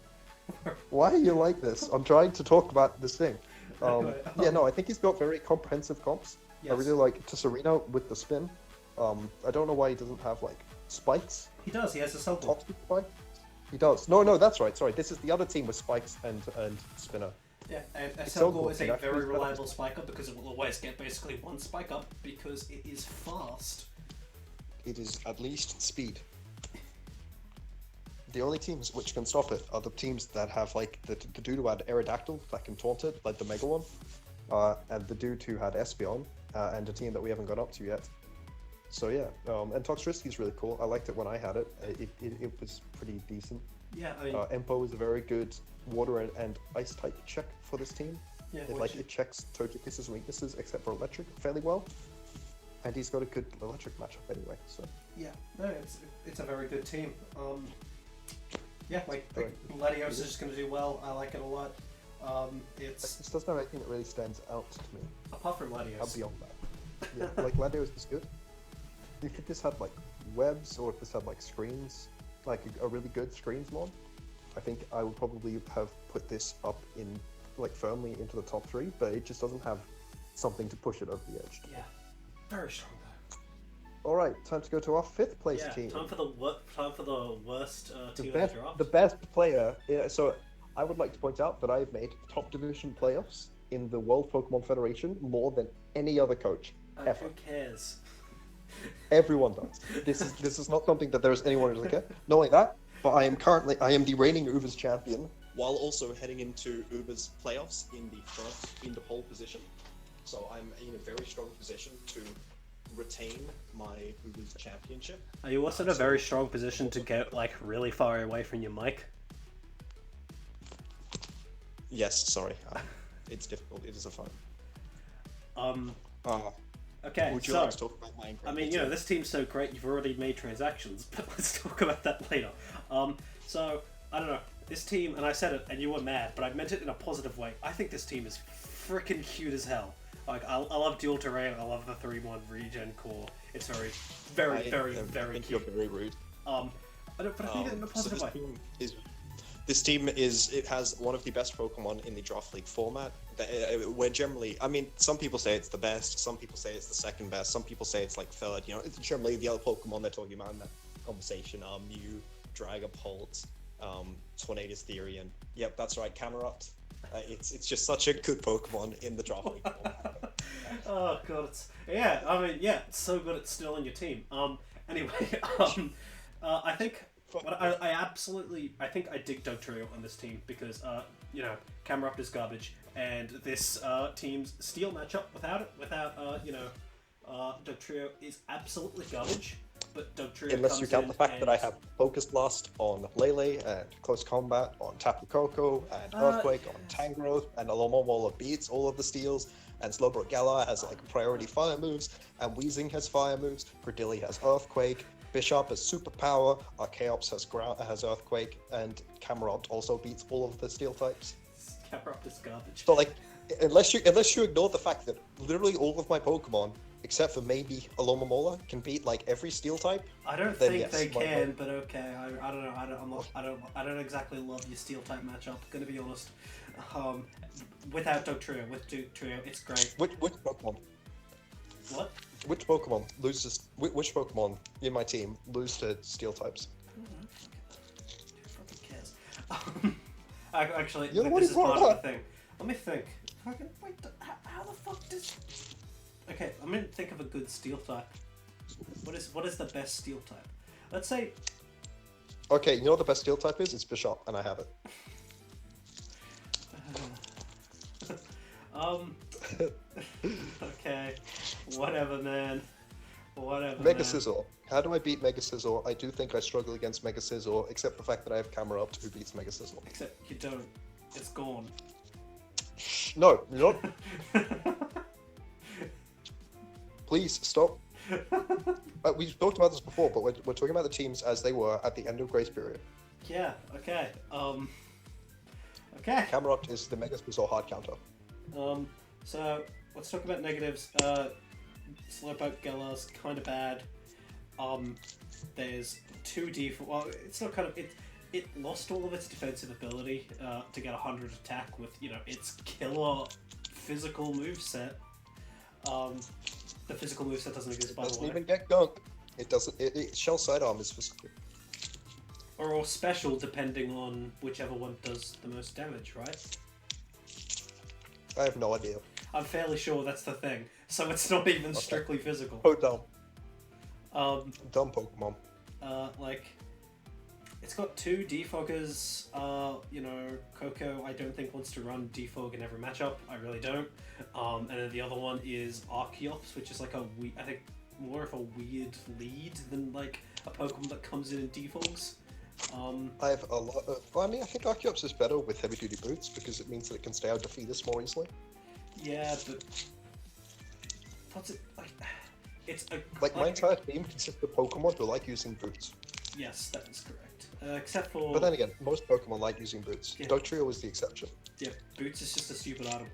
Why are you like this? I'm trying to talk about this thing.
Anyway,
Yeah, no, I think he's got very comprehensive comps.
Yes.
I really like Tesserino with the spin. I don't know why he doesn't have like spikes.
He does. He has a cell
Top speed spike. He does. No, that's right. Sorry, this is the other team with spikes and spinner.
Yeah, and
It's
cell
so
is
good.
a
It actually
very
is better.
reliable spike up because it will always get basically one spike up because it is fast.
It is at least speed. The only teams which can stop it are the teams that have like the dude who had Aerodactyl that can taunt it, like the Mega one, and the dude who had Espeon, and a team that we haven't got up to yet. So yeah, and Toxtricity is really cool. I liked it when I had it. It was pretty decent.
Yeah, I mean,
Empo is a very good water and ice type check for this team.
yeah,
It checks Togekiss' weaknesses except for electric fairly well. And he's got a good electric matchup anyway, so
yeah, no, it's a very good team. Yeah, like
Right.
Latios is just going to do well. I like it a lot. It's
this doesn't have anything that really stands out to me.
apart from
I'm
Latios.
beyond that. Yeah, like Landorus is good. If this had like webs or if this had like screens, like a really good screens mod, I think I would probably have put this up in like firmly into the top 3, but it just doesn't have something to push it over the edge.
Yeah, very strong though.
All right, time to go to our 5th place
Yeah,
team.
time for the worst
The
team
best,
of the draft.
the best player. Yeah, so I would like to point out that I've made top division playoffs in the World Pokemon Federation more than any other coach ever.
Who cares?
Everyone does. This is not something that there's anyone who doesn't care. Not only that, but I am the reigning Uber's champion, while also heading into Uber's playoffs in the pole position. So I'm in a very strong position to retain my Uber's championship.
Are you also in a very strong position to get like really far away from your mic?
Yes, sorry. It's difficult. It is a phone.
Okay,
Would you
so
like to talk about my incredible
I mean, this team's so great, you've already made transactions, but let's talk about that later. So, I don't know, this team, and I said it, and you were mad, but I meant it in a positive way. I think this team is freaking cute as hell. Like, I love dual terrain, I love the 3-1 regen core. It's very
I think
cute.
you're very rude.
But I think it in a positive way.
This team has one of the best Pokemon in the Draft League format. We're generally, I mean, some people say it's the best, some people say it's the second best, some people say it's like third. It's generally the other Pokemon they're talking about in that conversation are Mew, Dragapult, Tornadus Theory, and yep, that's right, Camerupt. It's just such a good Pokemon in the Draft League format.
Oh god, it's so good it's still on your team. Anyway, I think I think I dig Dugtrio on this team because Camerupt is garbage, and this team's Steel matchup without Dugtrio is absolutely garbage. But Dugtrio
Unless you
comes
count
in
the fact that I
and-
have Focus Blast on Lele, and Close Combat on Tapu Koko, and Earthquake on Tangrowth, and Alomomola beats all of the steals, and Slowbro Galar has like priority fire moves, and Weezing has fire moves, Credilli has Earthquake, Bishop has Superpower, Archaeops has Earthquake, and Camerupt also beats all of the steel types.
Camerupt is garbage.
So like, unless you ignore the fact that literally all of my Pokemon, except for maybe Alomomola, can beat like every steel type.
I don't
then
think
yes,
they
my
can, but okay. I don't know. I don't exactly love your steel type matchup. Gonna be honest. Without Dugtrio, with Dugtrio, it's great.
Which Pokemon?
What?
Which Pokemon loses? Which Pokemon in my team lose to steel types?
Who fucking cares? Actually,
You're the one
this is
who
part
brought
of the thing. Let me think. Fucking wait. How the fuck does? Okay, I'm gonna think of a good steel type. What is the best steel type? Let's say.
Okay, you know what the best steel type is? It's Bishop, and I have it.
Okay, whatever, man. Whatever.
Mega
man.
Sizzle. How do I beat Mega Sizzle? I do think I struggle against Mega Sizzle, except the fact that I have Camera Up who beats Mega Sizzle.
Except you don't. It's gone.
No, you're not. Please stop. We've talked about this before, but we're talking about the teams as they were at the end of Grace Period.
Yeah, okay. Okay.
Camera Up is the Mega Sizzle hard counter.
So let's talk about negatives. Slowpoke Galar's kind of bad. There's 2 default. Well, it's not kind of it lost all of its defensive ability to get 100 attack with its killer physical moveset. The physical moveset doesn't exist, by the way.
Doesn't even get gunk. It doesn't. Shell sidearm is physical.
Or special, depending on whichever one does the most damage, right?
I have no idea.
I'm fairly sure that's the thing. So it's not even strictly physical.
Oh, dumb. Dumb Pokemon.
It's got 2 defoggers. Coco I don't think wants to run defog in every matchup. I really don't. And then the other one is Archeops, which is like I think more of a weird lead than like a Pokemon that comes in and defogs.
I have a lot of... Well, I mean, I think Archeops is better with heavy-duty boots because it means that it can stay out Defeatus more easily.
Yeah, but... What's it... Like... It's a...
Like, my entire team consists of Pokemon who like using boots.
Yes, that is correct. Except for...
But then again, most Pokemon like using boots.
Yeah.
Dugtrio is the exception.
Yeah, Boots is just a stupid item.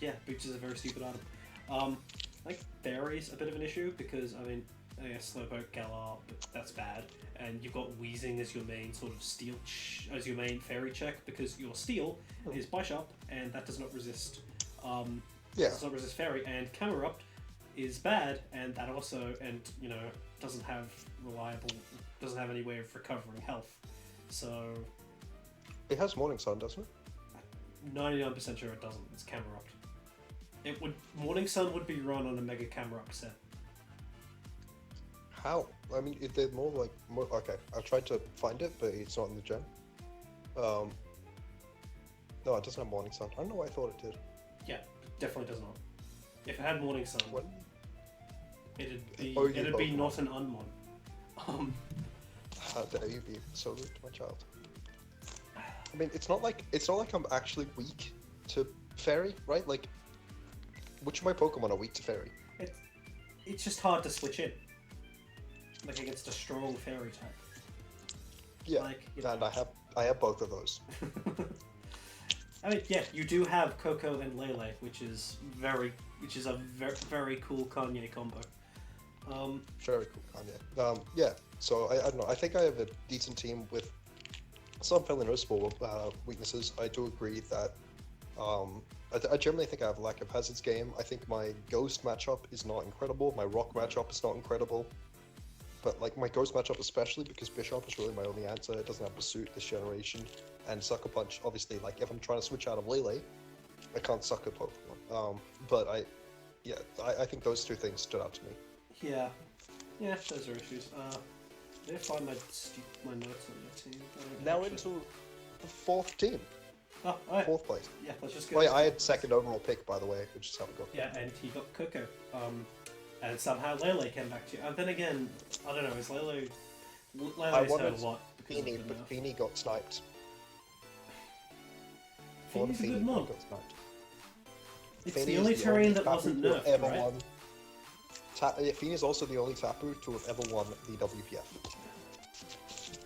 Yeah, Boots is a very stupid item. Like, Fairy's a bit of an issue because, I mean... Slowpoke Galar, but that's bad. And you've got Weezing as your main sort of steel, as your main fairy check because your steel is Bishop and that does not resist. Does not resist fairy, and Camerupt is bad and that also doesn't have any way of recovering health. So
it has Morning Sun, doesn't it?
99% sure it doesn't. It's Camerupt. Morning Sun would be run on a Mega Camerupt set.
How? I mean, they're more. Okay, I tried to find it, but it's not in the gem. No, it doesn't have Morning Sun. I don't know why I thought it did.
Yeah, definitely does not. If it had Morning Sun, it'd be not an Unmon.
How dare you be so rude to my child? I mean, it's not like I'm actually weak to Fairy, right? Like, which of my Pokemon are weak to Fairy?
It's just hard to switch in. Like against a strong fairy type.
Yeah, and I have both of those.
I mean, yeah, you do have Coco and Lele, which is a very cool Kanye combo.
Very cool Kanye. Yeah, so I don't know. I think I have a decent team with some fairly noticeable weaknesses. I do agree that I generally think I have a lack of Hazard's game. I think my Ghost matchup is not incredible. My Rock matchup is not incredible. But like my Ghost matchup especially because Bishop is really my only answer. It doesn't have Pursuit this generation. And Sucker Punch, obviously, like if I'm trying to switch out of Lele, I can't Sucker Pokemon. But I think those 2 things stood out to me.
Yeah, those are issues. Let me find my notes on your team.
Now into the 4th team.
Oh, alright.
4th place.
Yeah, let's just go.
Oh yeah, I had 2nd overall pick, by the way, which is how it got.
Yeah, and he got Coco. And somehow Lele came back to you. And then again, I don't know, is Lele's hurt a lot.
Feeny, but Feeny got sniped.
Feeny's a good mod.
Got sniped.
It's the only terrain that wasn't nerfed, right?
Feeny is also the only Tapu to have ever won the WPF.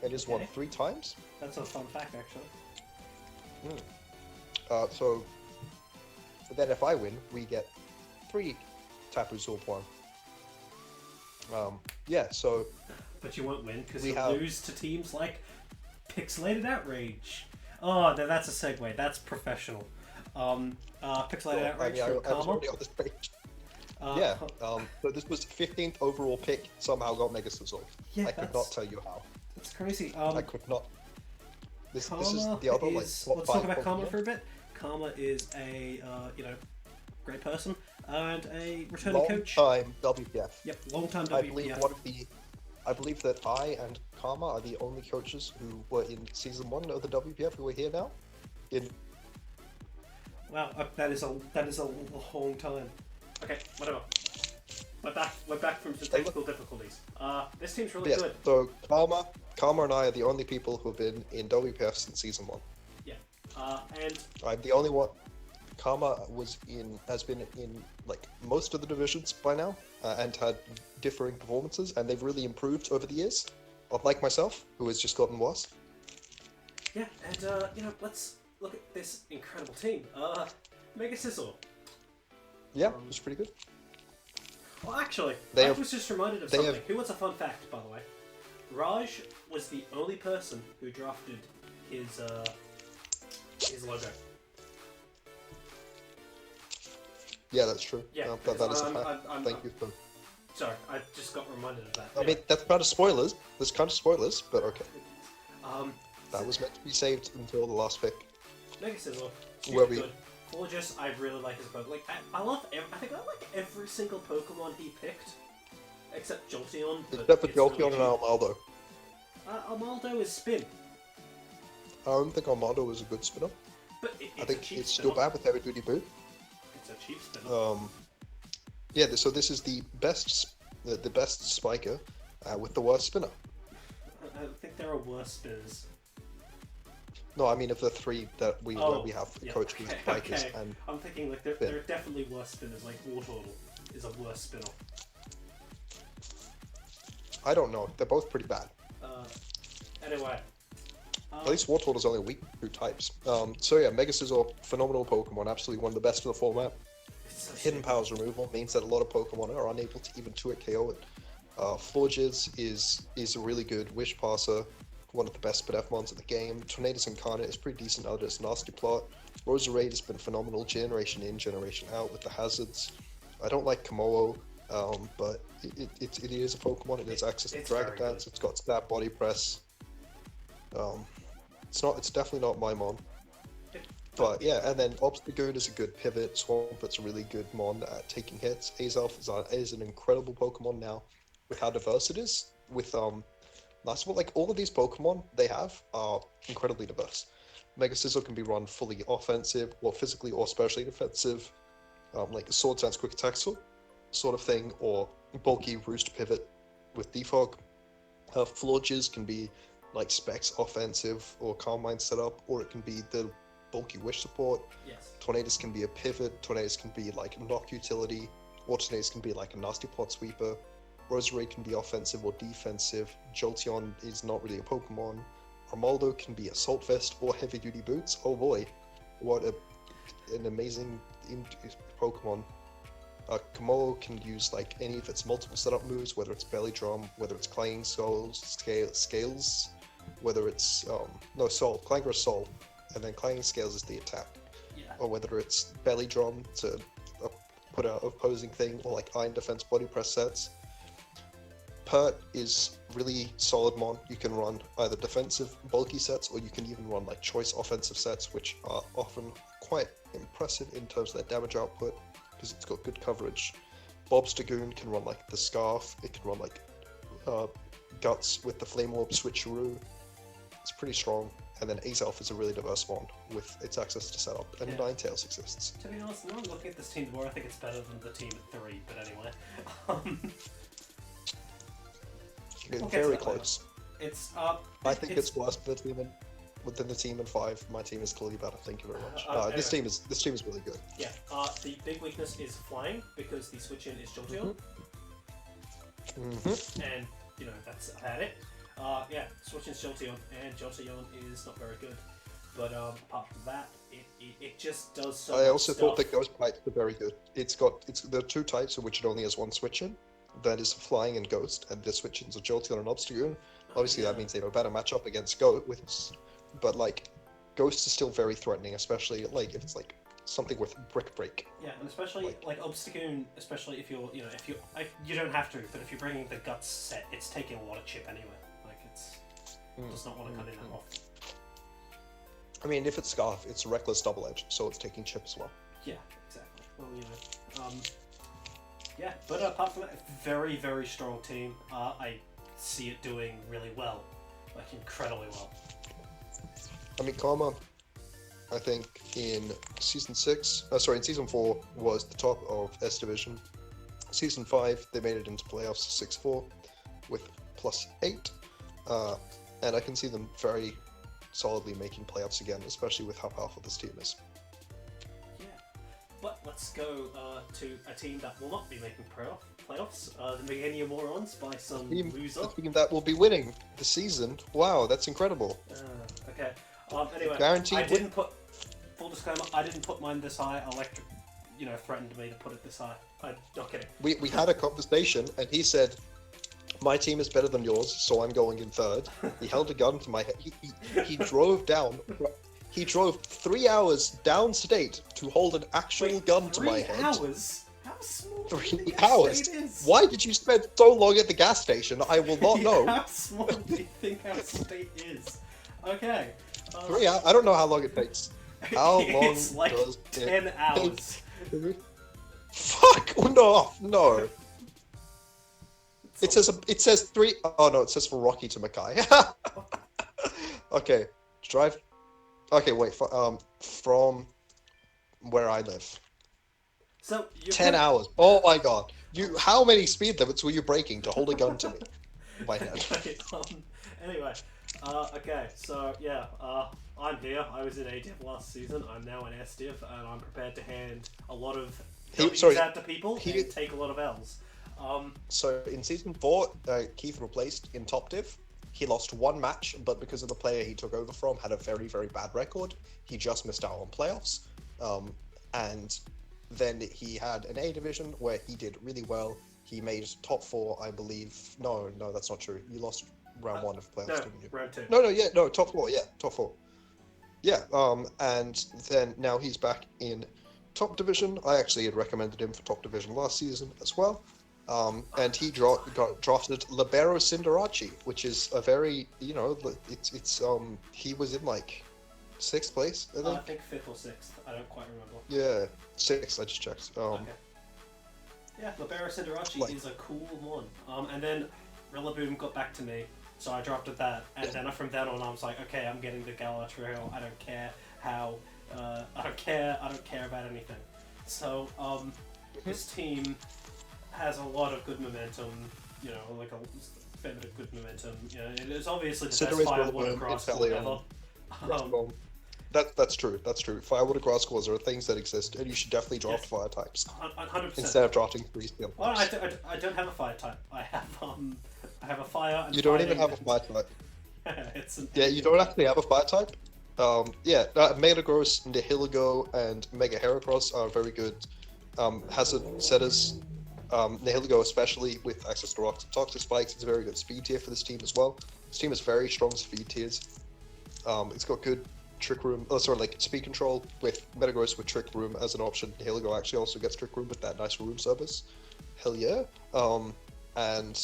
It is won 3 times.
That's a fun fact, actually.
But then if I win, we get 3 Tapus who have won. Yeah, so...
But you won't win, because you'll lose to teams like Pixelated Outrage. Oh, that's a segue. That's professional. Pixelated Outrage from
I was
Karma.
already on this page. So this was 15th overall pick, somehow got Mega Sizzle.
Yeah,
I could not tell you how.
That's crazy.
I could not. This is
Karma
the other,
let's talk about Karma for a bit. Karma is a, great person. And a returning coach.
Long time WPF.
Yep, long time WPF.
I believe that I and Karma are the only coaches who were in season 1 of the WPF who are here now.
Wow, that is a long time. Okay, whatever. We're back from the technical difficulties. This team's really
Yes,
good.
so Karma and I are the only people who've been in WPF since season 1.
Yeah. And
I'm the only one. Karma has been in like most of the divisions by now, and had differing performances, and they've really improved over the years. Unlike myself, who has just gotten worse.
yeah, and let's look at this incredible team. Mega Sizzle.
Yeah, it's pretty good.
Well, actually,
They
I
have-
was just reminded of
they
something.
have-
Who wants a fun fact, by the way? Raj was the only person who drafted his logo.
Yeah, that's true.
Yeah,
that is a
I'm-
fact.
I'm-
Thank you for.
Sorry, I just got reminded of that.
I mean, that's kind of spoilers. There's kind of spoilers, but okay. That
So
was meant to be saved until the last pick.
Mega Sizzle,
Where
super
we-
good. Gorgeous, I really like his Pokemon. Like, I think I like every single Pokemon he picked, except Jolteon. but
Except for
it's
Jolteon
really
and Armaldo.
Armaldo is spin,
I don't think Armaldo was a good spinner.
but it's
I
a
think
cheap
it's
spinner.
still bad with heavy duty boot.
It's a cheap spinner.
Yeah, so this is the best spiker with the worst spinner.
I don't think there are worse spinners.
No, I mean of the three that we have,
yeah,
Coach with
okay,
spikers
okay.
and
I'm thinking like there
Spin.
are definitely worse spinners. Like Wartortle is a worse spinner.
I don't know. They're both pretty bad.
Anyway.
At least Wartortle is only weak to types. So yeah, Mega Scizor, phenomenal Pokemon, absolutely one of the best of the format.
It's so
Hidden
stupid.
Powers removal means that a lot of Pokemon are unable to even 2-hit KO it. Florges is a really good Wish Passer, one of the best Spadefmons in the game. Tornadus Incarnate is pretty decent out as Nasty Plot. Roserade has been phenomenal generation in, generation out with the hazards. I don't like Komodo, but it is a Pokemon. It has access to
It's
Dragon
very
Dance. It's got Stab Body Press. It's definitely not my mon. But yeah, and then Obstagoon is a good pivot. Swampet's a really good mon at taking hits. Azelf is an incredible Pokemon now with how diverse it is. With last of all, like all of these Pokemon they have are incredibly diverse. Mega Scizor can be run fully offensive, or physically, or specially defensive, like a Sword Dance Quick Attack sort of thing, or bulky Roost Pivot with Defog. Florges can be like Specs offensive or Calm Mind setup, or it can be the bulky Wish support.
Yes.
Tornadus can be a pivot, Tornadus can be like a knock utility, or Tornadus can be like a nasty plot sweeper. Roserade can be offensive or defensive. Jolteon is not really a Pokemon. Armaldo can be Assault Vest or Heavy Duty Boots. Oh boy, what an amazing Pokemon. Komodo can use like any of its multiple setup moves, whether it's Belly Drum, whether it's Clanging Scales, whether it's Clangorous Soul, and then Clanging Scales is the attack.
Yeah.
Or whether it's Belly Drum to put out opposing thing, or like Iron Defense Body Press sets. Pert is really solid mon. You can run either defensive bulky sets, or you can even run like choice offensive sets, which are often quite impressive in terms of their damage output, because it's got good coverage. Bobstagoon can run like the Scarf, it can run like Guts with the Flame Orb Switcheroo. It's pretty strong. And then Azelf is a really diverse mon with its access to setup, and
Yeah.
Ninetales exists.
To be honest, now I'm looking at this team more, I think it's better than the team at 3, but anyway.
It's
We'll get to
very
that later.
close.
It's
I think it's worse than the team in 5. My team is clearly better. Thank you very much. This
anyway.
team is really good.
Yeah, the big weakness is flying, because the switch in is Jolteon, and, that's about it. Yeah, switch in's Jolteon, and Jolteon is not very good. But apart from that, it just does so
I
much
also thought
stuff.
that Ghost types are very good. There are 2 types of which it only has 1 switch in. That is Flying and Ghost, and the switch ins are Jolteon and Obstagoon. Obviously, that means they have a better matchup against but like Ghost is still very threatening, especially like if it's like something with Brick Break.
Yeah, and especially like Obstagoon, especially if you're, if you don't have to, but if you're bringing the Guts set, it's taking a lot of chip anyway. Like it does not want to cut in that often.
I mean, if it's Scarf, it's Reckless Double Edge, so it's taking chip as well.
Yeah, exactly. Well, yeah, but apart from that, very, very strong team. I see it doing really well, like incredibly well.
I mean, Karma, I think in season 4 was the top of S Division. Season 5, they made it into playoffs 6-4 with +8. And I can see them very solidly making playoffs again, especially with how powerful this team is.
Yeah. But let's go to a team that will not be making playoffs. The Millennium Morons by some loser.
The team that will be winning the season. Wow, that's incredible.
Okay. Anyway,
Guaranteed
I didn't put... Full disclaimer, I didn't put mine this high. Electric, threatened me to put it this high. I'm not kidding.
We had a conversation, and he said, my team is better than yours, so I'm going in third. He held a gun to my head. He drove down. He drove 3 hours downstate to hold an actual gun to my head.
3 hours? How small
3 hours?
is?
Why did you spend so long at the gas station? I will not know.
How small do you think our state is? Okay.
3 hours? I don't know how long it takes. How long
it's like
does
10 hours.
Fuck! No. It says 3. Oh no, it says from Rocky to Mackay. Okay, drive. Okay, wait. From where I live.
So
10 hours. Oh my god. How many speed limits were you breaking to hold a gun to me? My head.
Anyway, okay, so yeah, I'm here. I was in A div last season. I'm now in S div, and I'm prepared to hand a lot of W's out to people and take a lot of L's.
So in season 4, Keith replaced in top div. He lost one match, but because of the player he took over from had a very, very bad record, he just missed out on playoffs. And then he had an A division where he did really well. He made top 4, I believe. No, that's not true. You lost round 1 of playoffs, didn't you?
Round 2.
No, top 4, yeah, top 4. Yeah, and then now he's back in top division. I actually had recommended him for top division last season as well. And he got drafted Libero Sindarachi, which is a very, he was in like 6th place, I think.
I think 5th or 6th. I don't quite remember.
Yeah, 6th. I just checked.
Okay. Yeah, Libero Sindarachi is a cool one. And then Rillaboom got back to me, so I drafted that. And then from then on, I was like, okay, I'm getting the Galatrio. I don't care how. I don't care about anything. So this team has a lot of good momentum. Like a fair bit of good momentum. It is obviously the best fire water grass ever.
That's true. Fire water grass cores are things that exist, and you should definitely draft fire types
100%.
instead of drafting 3 steel types.
Well, I don't have a fire type. I have a fire. And
you don't even have a fire type.
Yeah,
you don't actually have a fire type. Metagross, Nihilego, and Mega Heracross are very good hazard setters. Nihilego, especially with access to rocks and toxic spikes, it's a very good speed tier for this team as well. This team has very strong speed tiers. It's got good trick room, speed control with Metagross with trick room as an option. Nihilego actually also gets trick room with that nice room service. Hell yeah. And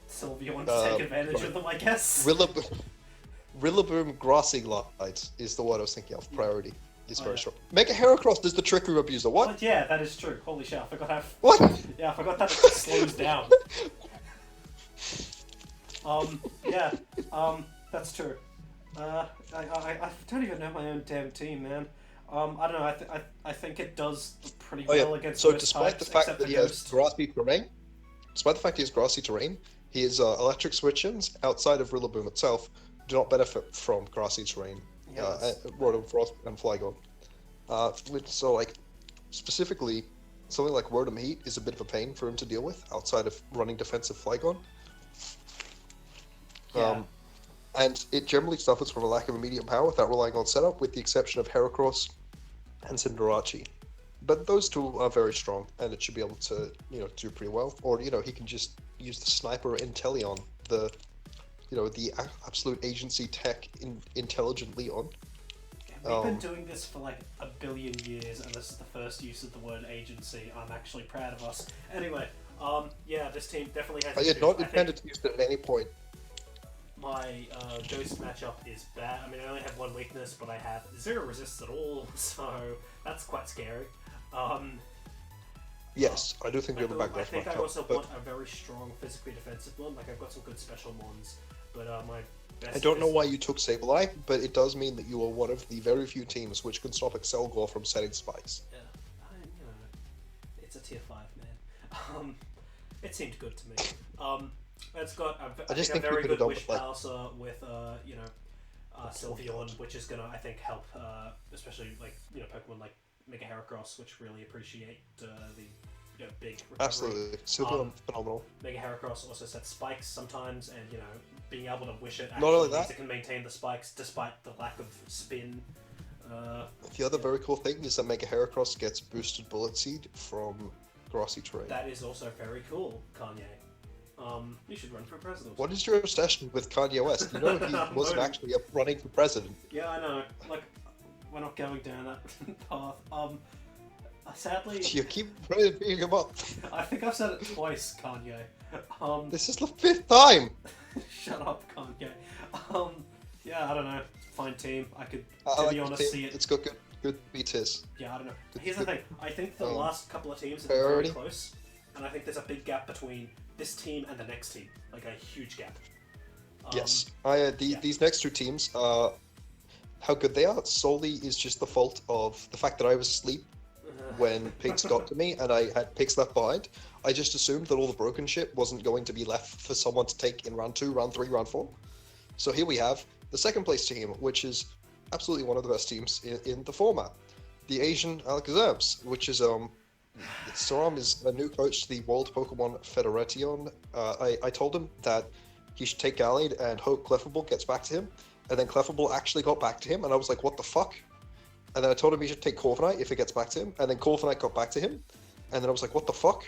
Sylvia wants to take advantage of them, I guess.
Rillaboom Grassy Light is the word I was thinking of. Priority is very strong. Mega Heracross is the Trick Room abuser. What?
Oh, yeah, that is true. Holy shit, I forgot how...
What?
Yeah, I forgot that it slows down. That's true. I don't even know my own damn team, man. I don't know, I think it does pretty well against
so
most
despite
types,
the fact that he has grassy terrain, his electric switch-ins outside of Rillaboom itself do not benefit from grassy terrain. Rotom Frost and Flygon. Specifically, something like Rotom Heat is a bit of a pain for him to deal with outside of running defensive Flygon. And it generally suffers from a lack of immediate power without relying on setup, with the exception of Heracross and Cinderace. But those two are very strong, and it should be able to, do pretty well. Or, he can just use the Sniper Inteleon, the absolute agency tech in-intelligent Leon.
We've been doing this for like a billion years, and this is the first use of the word agency. I'm actually proud of us. Anyway, this team definitely has...
I had not intended to use it at any point.
My Ghost matchup is bad. I mean, I only have one weakness, but I have 0 resists at all, so that's quite scary.
Yes, I do think you're the back left.
I think I also want a very strong physically defensive one. Like, I've got some good special mons, but my best...
I don't know why you took Sableye, but it does mean that you are one of the very few teams which can stop Excelgor from setting spikes.
Yeah, it's a tier 5, man. It seemed good to me. It's got
I just
think a
think we
very
could have
good
done
wish
with,
power with Sylveon, which is gonna, I think, help especially like Pokemon like Mega Heracross, which really appreciate the big recovery.
absolutely. Super phenomenal.
Mega Heracross also sets spikes sometimes, and being able to wish it
Not
actually
only
means
that-
it can maintain the spikes despite the lack of spin.
The other very cool thing is that Mega Heracross gets boosted Bullet Seed from grassy terrain.
That is also very cool, Kanye. You should run for president.
What is your obsession with Kanye West? You know he wasn't actually running for president.
Yeah, I know. Like, we're not going down that path. Sadly,
You keep bringing him up.
I think I've said it twice, Kanye.
This is the 5th time.
Shut up, Kanye. Yeah, I don't know. Fine team. I could,
I
to
like
be
the
honest,
team.
see it.
It's got good beats.
Yeah, I don't know. Here's the thing. I think the last couple of teams have been
priority.
very close, and I think there's a big gap between this team and the next team. Like a huge gap.
Yes.
Yeah.
These next two teams, how good they are solely is just the fault of the fact that I was asleep when pigs got to me and I had pigs left behind. I just assumed that all the broken shit wasn't going to be left for someone to take in round 2, round 3, round 4. So here we have the second place team, which is absolutely one of the best teams in the format. The Asian Alakazams, which is Soram is a new coach to the World Pokemon Federation. I told him that he should take Gallade and hope Clefable gets back to him. And then Clefable actually got back to him, and I was like, what the fuck? And then I told him he should take Corviknight if it gets back to him. And then Corviknight got back to him. And then I was like, what the fuck?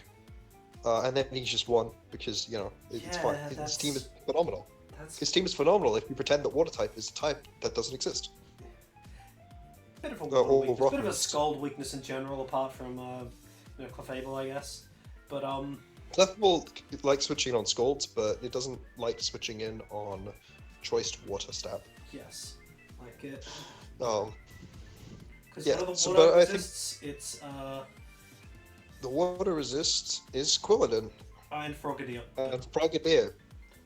And then he just won because, it's fine. His team is phenomenal. His team is phenomenal if you pretend that Water type is a type that doesn't exist.
Bit of a water weakness, bit of a Scald weakness in general, apart from Clefable, I guess. But
Clefable likes switching on Scalds, but it doesn't like switching in on Choiced Water stab.
yes, like it. Because
Yeah,
one of the
so,
water
but I think-
resists, it's
The water resist is Quilladin
and Frogadier.
and Frogadier.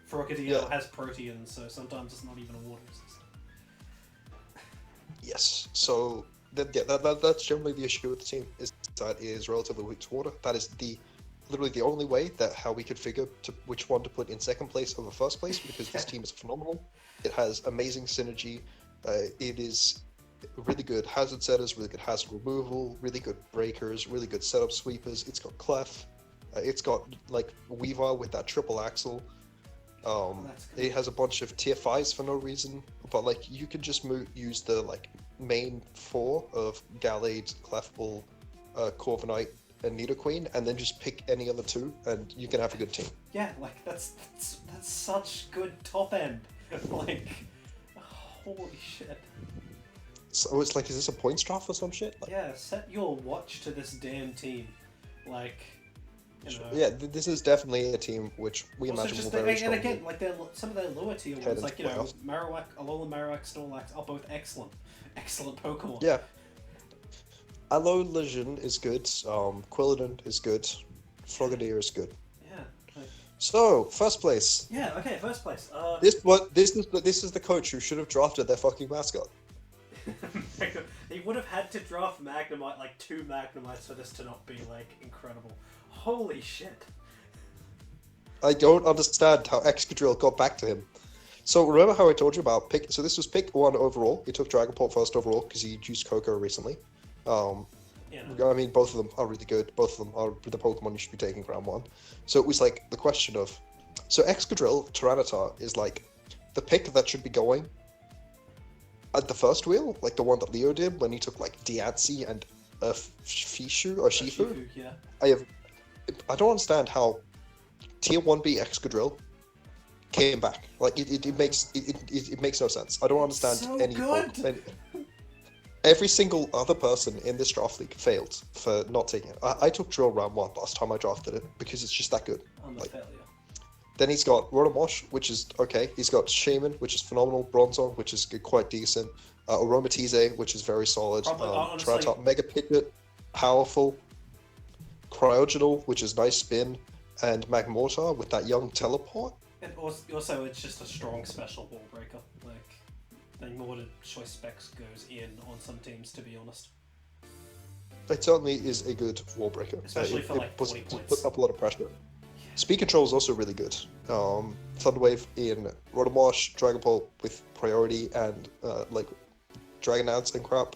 Frogadier
yeah.
has proteins, so sometimes it's not even a water resistant.
Yes, so that's generally the issue with the team, is that it is relatively weak to water. That is literally the only way that how we could figure which one to put in second place over first place, because this team is phenomenal. It has amazing synergy. It is really good hazard setters, really good hazard removal, really good breakers, really good setup sweepers. It's got Clef. It's got like Weavile with that triple axle.
That's good.
It has a bunch of tier 5s for no reason, but like you can just use the like main 4 of Gallade, Clefable, Corviknight, and Nidoqueen, and then just pick any other 2, and you can have a good team.
Yeah, like that's such good top end. Like, holy shit.
So it's like, is this a points draft or some shit? Like,
Yeah, set your watch to this damn team. Like,
yeah, this is definitely a team which we
Also,
imagine
just
will very
and
strongly.
again, like some of their lower tier
head
ones,
into
like
playoffs.
Marowak, Alola Marowak, Snorlax are both excellent Pokemon.
Yeah. Alolan is good. Quilladin is good. Frogadier is good.
Yeah. Like,
So first place.
yeah. Okay. First place.
This is the coach who should have drafted their fucking mascot.
He would have had to draft Magnemite, like 2 Magnemites, for this to not be like incredible. Holy shit.
I don't understand how Excadrill got back to him. So remember how I told you about pick? So this was pick 1 overall. He took Dragonport first overall because he used Coco recently. I mean, both of them are really good. Both of them are the Pokemon you should be taking round 1. So it was like the question of, so Excadrill Tyranitar is like the pick that should be going at the first wheel, like the one that Leo did when he took like Diancie and Fishu or Shifu.
Yeah.
I don't understand how Tier 1B Excadrill came back. Like it makes no sense. I don't understand
So
any.
good.
Every single other person in this draft league failed for not taking it. I took Drill round 1 last time I drafted it because it's just that good.
I'm a
Like,
failure.
then he's got Rotomosh, which is okay. He's got Shaman, which is phenomenal. Bronzong, which is quite decent. Aromatize, which is very solid.
Probably, honestly-
Tyranitar Mega Piglet, powerful. Cryogonal, which is nice spin. And Magmortar with that young teleport.
And also, it's just a strong special ball breaker. Like, the more the choice specs goes in on some teams, to be honest.
It certainly is a good wall breaker.
Especially for like 40
it
points.
put up a lot of pressure. Speed control is also really good. Thunderwave in Rotom Wash, Dragon Ball with priority, and like Dragon Dance and crap.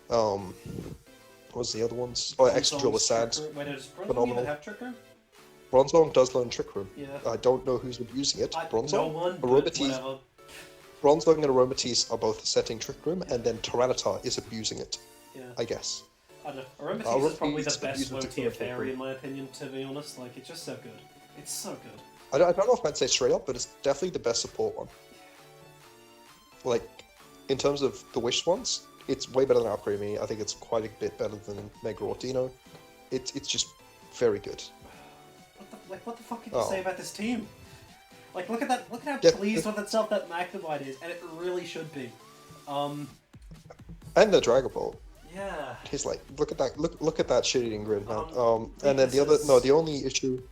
What was the other ones? Oh, Extra Drill with Sand.
Wait, does Bronzong
Phenomenal.
even have Trick Room?
Bronzong does learn Trick Room.
Yeah.
I don't know who's abusing it. Bronzong?
No one, but
Aromatisse.
whatever.
Bronzong and Aromatisse are both setting Trick Room, and then Tyranitar is abusing it.
Yeah.
I guess.
I don't know. Aromatisse is probably the
Aromatisse
best
abuses
low
the
tier
Trick Room.
fairy in my opinion, to be honest. Like, it's just so good. It's so good.
I don't know if I'd say straight up, but it's definitely the best support one. Like, in terms of the Wish ones, it's way better than Alcremie. I think it's quite a bit better than Mega or Dino. It's just very good.
What the fuck can you say about this team? Like, look at that! Look at how
Yeah,
pleased with itself that Magnemite is, and it really should be.
And the Dragon Ball.
Yeah.
He's like, look at that! Look at that shit-eating grid, man. And then
weaknesses.
the only issue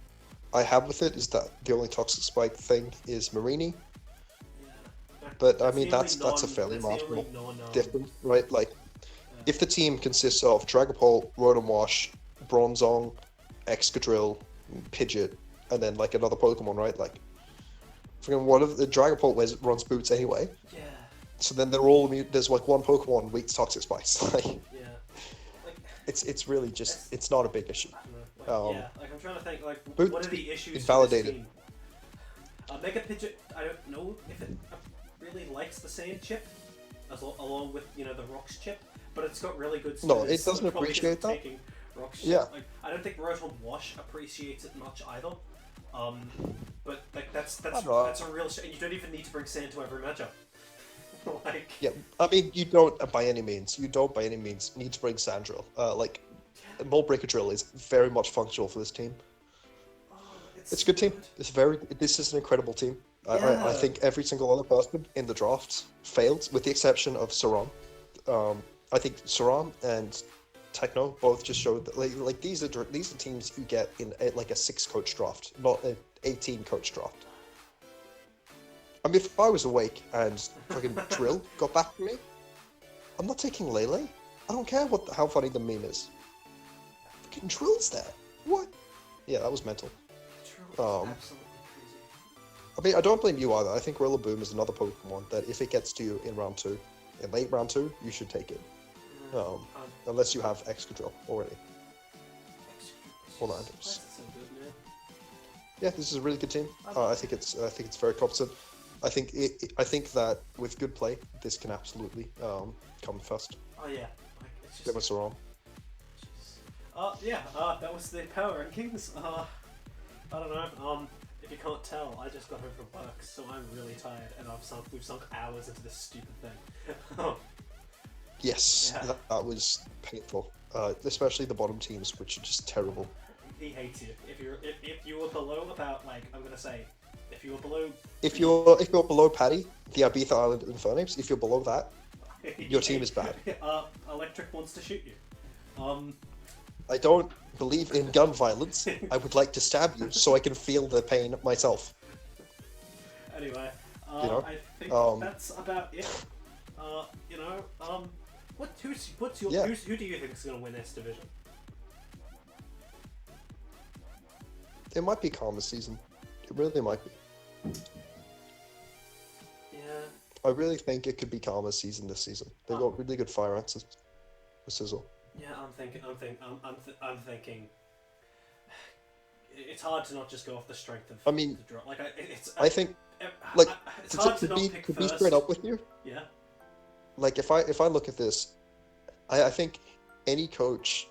I have with it is that the only Toxic Spike thing is Marini.
Yeah.
But I mean, that's a fairly marginal difference, right? Like, if the team consists of Dragon Ball, Rotom Wash, Bronzong, Excadrill, Pidgeot, and then like another Pokemon, right? Like, freaking one of the Dragon Ball runs Boots anyway.
Yeah.
So then they're all immune. There's like one Pokemon weak to Toxic Spikes. Like,
Yeah. Like,
it's really just it's not a big issue.
I don't know. Like, yeah. Like, I'm trying to think. Like,
Boots
what are the issues?
is
for this
validated.
team? Mega Pidgeot. I don't know if it really likes the sand chip, along with the Rocks chip, but it's got really good.
No,
students,
it doesn't
so it probably
appreciate
isn't
that.
taking Rocks
Yeah.
chip. Like, I don't think Rotom Wash appreciates it much either. But like that's a real and you don't even need to bring sand to every matchup. Like,
Yeah, I mean, you don't by any means need to bring Sandrill. Like, Mold Breaker Drill is very much functional for this team. It's a good team. This is an incredible team.
Yeah.
I think every single other person in the draft failed, with the exception of Saran. I think Saran and Techno both just showed that like these are teams you get in like a 6-coach draft, not an 18-coach draft. I mean, if I was awake and fucking Drill got back to me, I'm not taking Lele. I don't care how funny the meme is. Fucking Drill's there. What? Yeah, that was mental.
Drill is absolutely crazy.
I mean, I don't blame you either. I think Rillaboom is another Pokemon that if it gets to you in late round 2, you should take it. Unless you have Excadrill already. Or Landorus.
That's so good, man.
Yeah, this is a really good team. I think it's very competent. I think that with good play, this can absolutely come first.
Oh yeah, like, it's just.
Give us wrong.
That was the power rankings. I don't know. If you can't tell, I just got home from work, so I'm really tired, and we've sunk hours into this stupid thing.
Yes,
Yeah.
that was painful. Especially the bottom teams, which are just terrible.
He hates you. If you were below about, like, I'm gonna say, if you were below.
If you're below Paddy, the Ebitda Island Infernape, if you're below that, your team is bad.
Electric wants to shoot you.
I don't believe in gun violence. I would like to stab you so I can feel the pain myself.
Anyway, I think that's about it. Who do you think is going to win this division?
It might be Karma's season. It really might be.
Yeah.
I really think it could be Karma's season this season. They got really good fire answers with Sizzle.
Yeah, I'm thinking. It's hard to not just go off the strength of.
I mean,
the draw. Like it's
hard
to not pick
to be
first.
straight up with you.
Yeah.
Like if I look at this, I think any coach,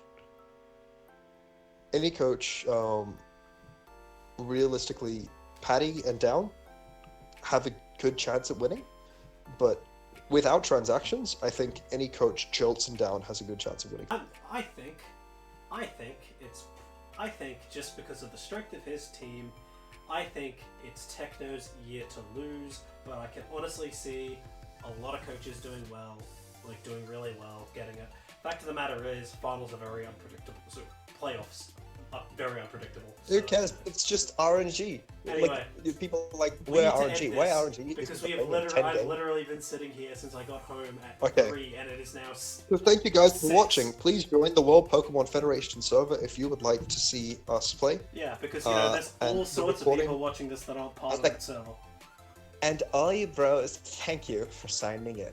realistically, Paddy and Down have a good chance at winning, but without transactions, I think any coach, Jolts and Down, has a good chance of winning.
I think just because of the strength of his team, I think it's Techno's year to lose, but I can honestly see a lot of coaches doing well, like doing really well, getting it. Fact of the matter is, finals are very unpredictable, so playoffs are very unpredictable.
Who
So.
cares? It's just RNG.
Anyway,
people like,
we
where
need to
RNG?
end
Why
this
RNG?
because
It's
I've literally been sitting here since I got home at
Okay.
3, and it is now.
So thank you guys for
6.
watching. Please join the World Pokemon Federation server if you would like to see us play.
Yeah, because there's
and
all
the
sorts of
recording-
people watching this that aren't part of
like-
that server.
And I, bros, thank you for signing in.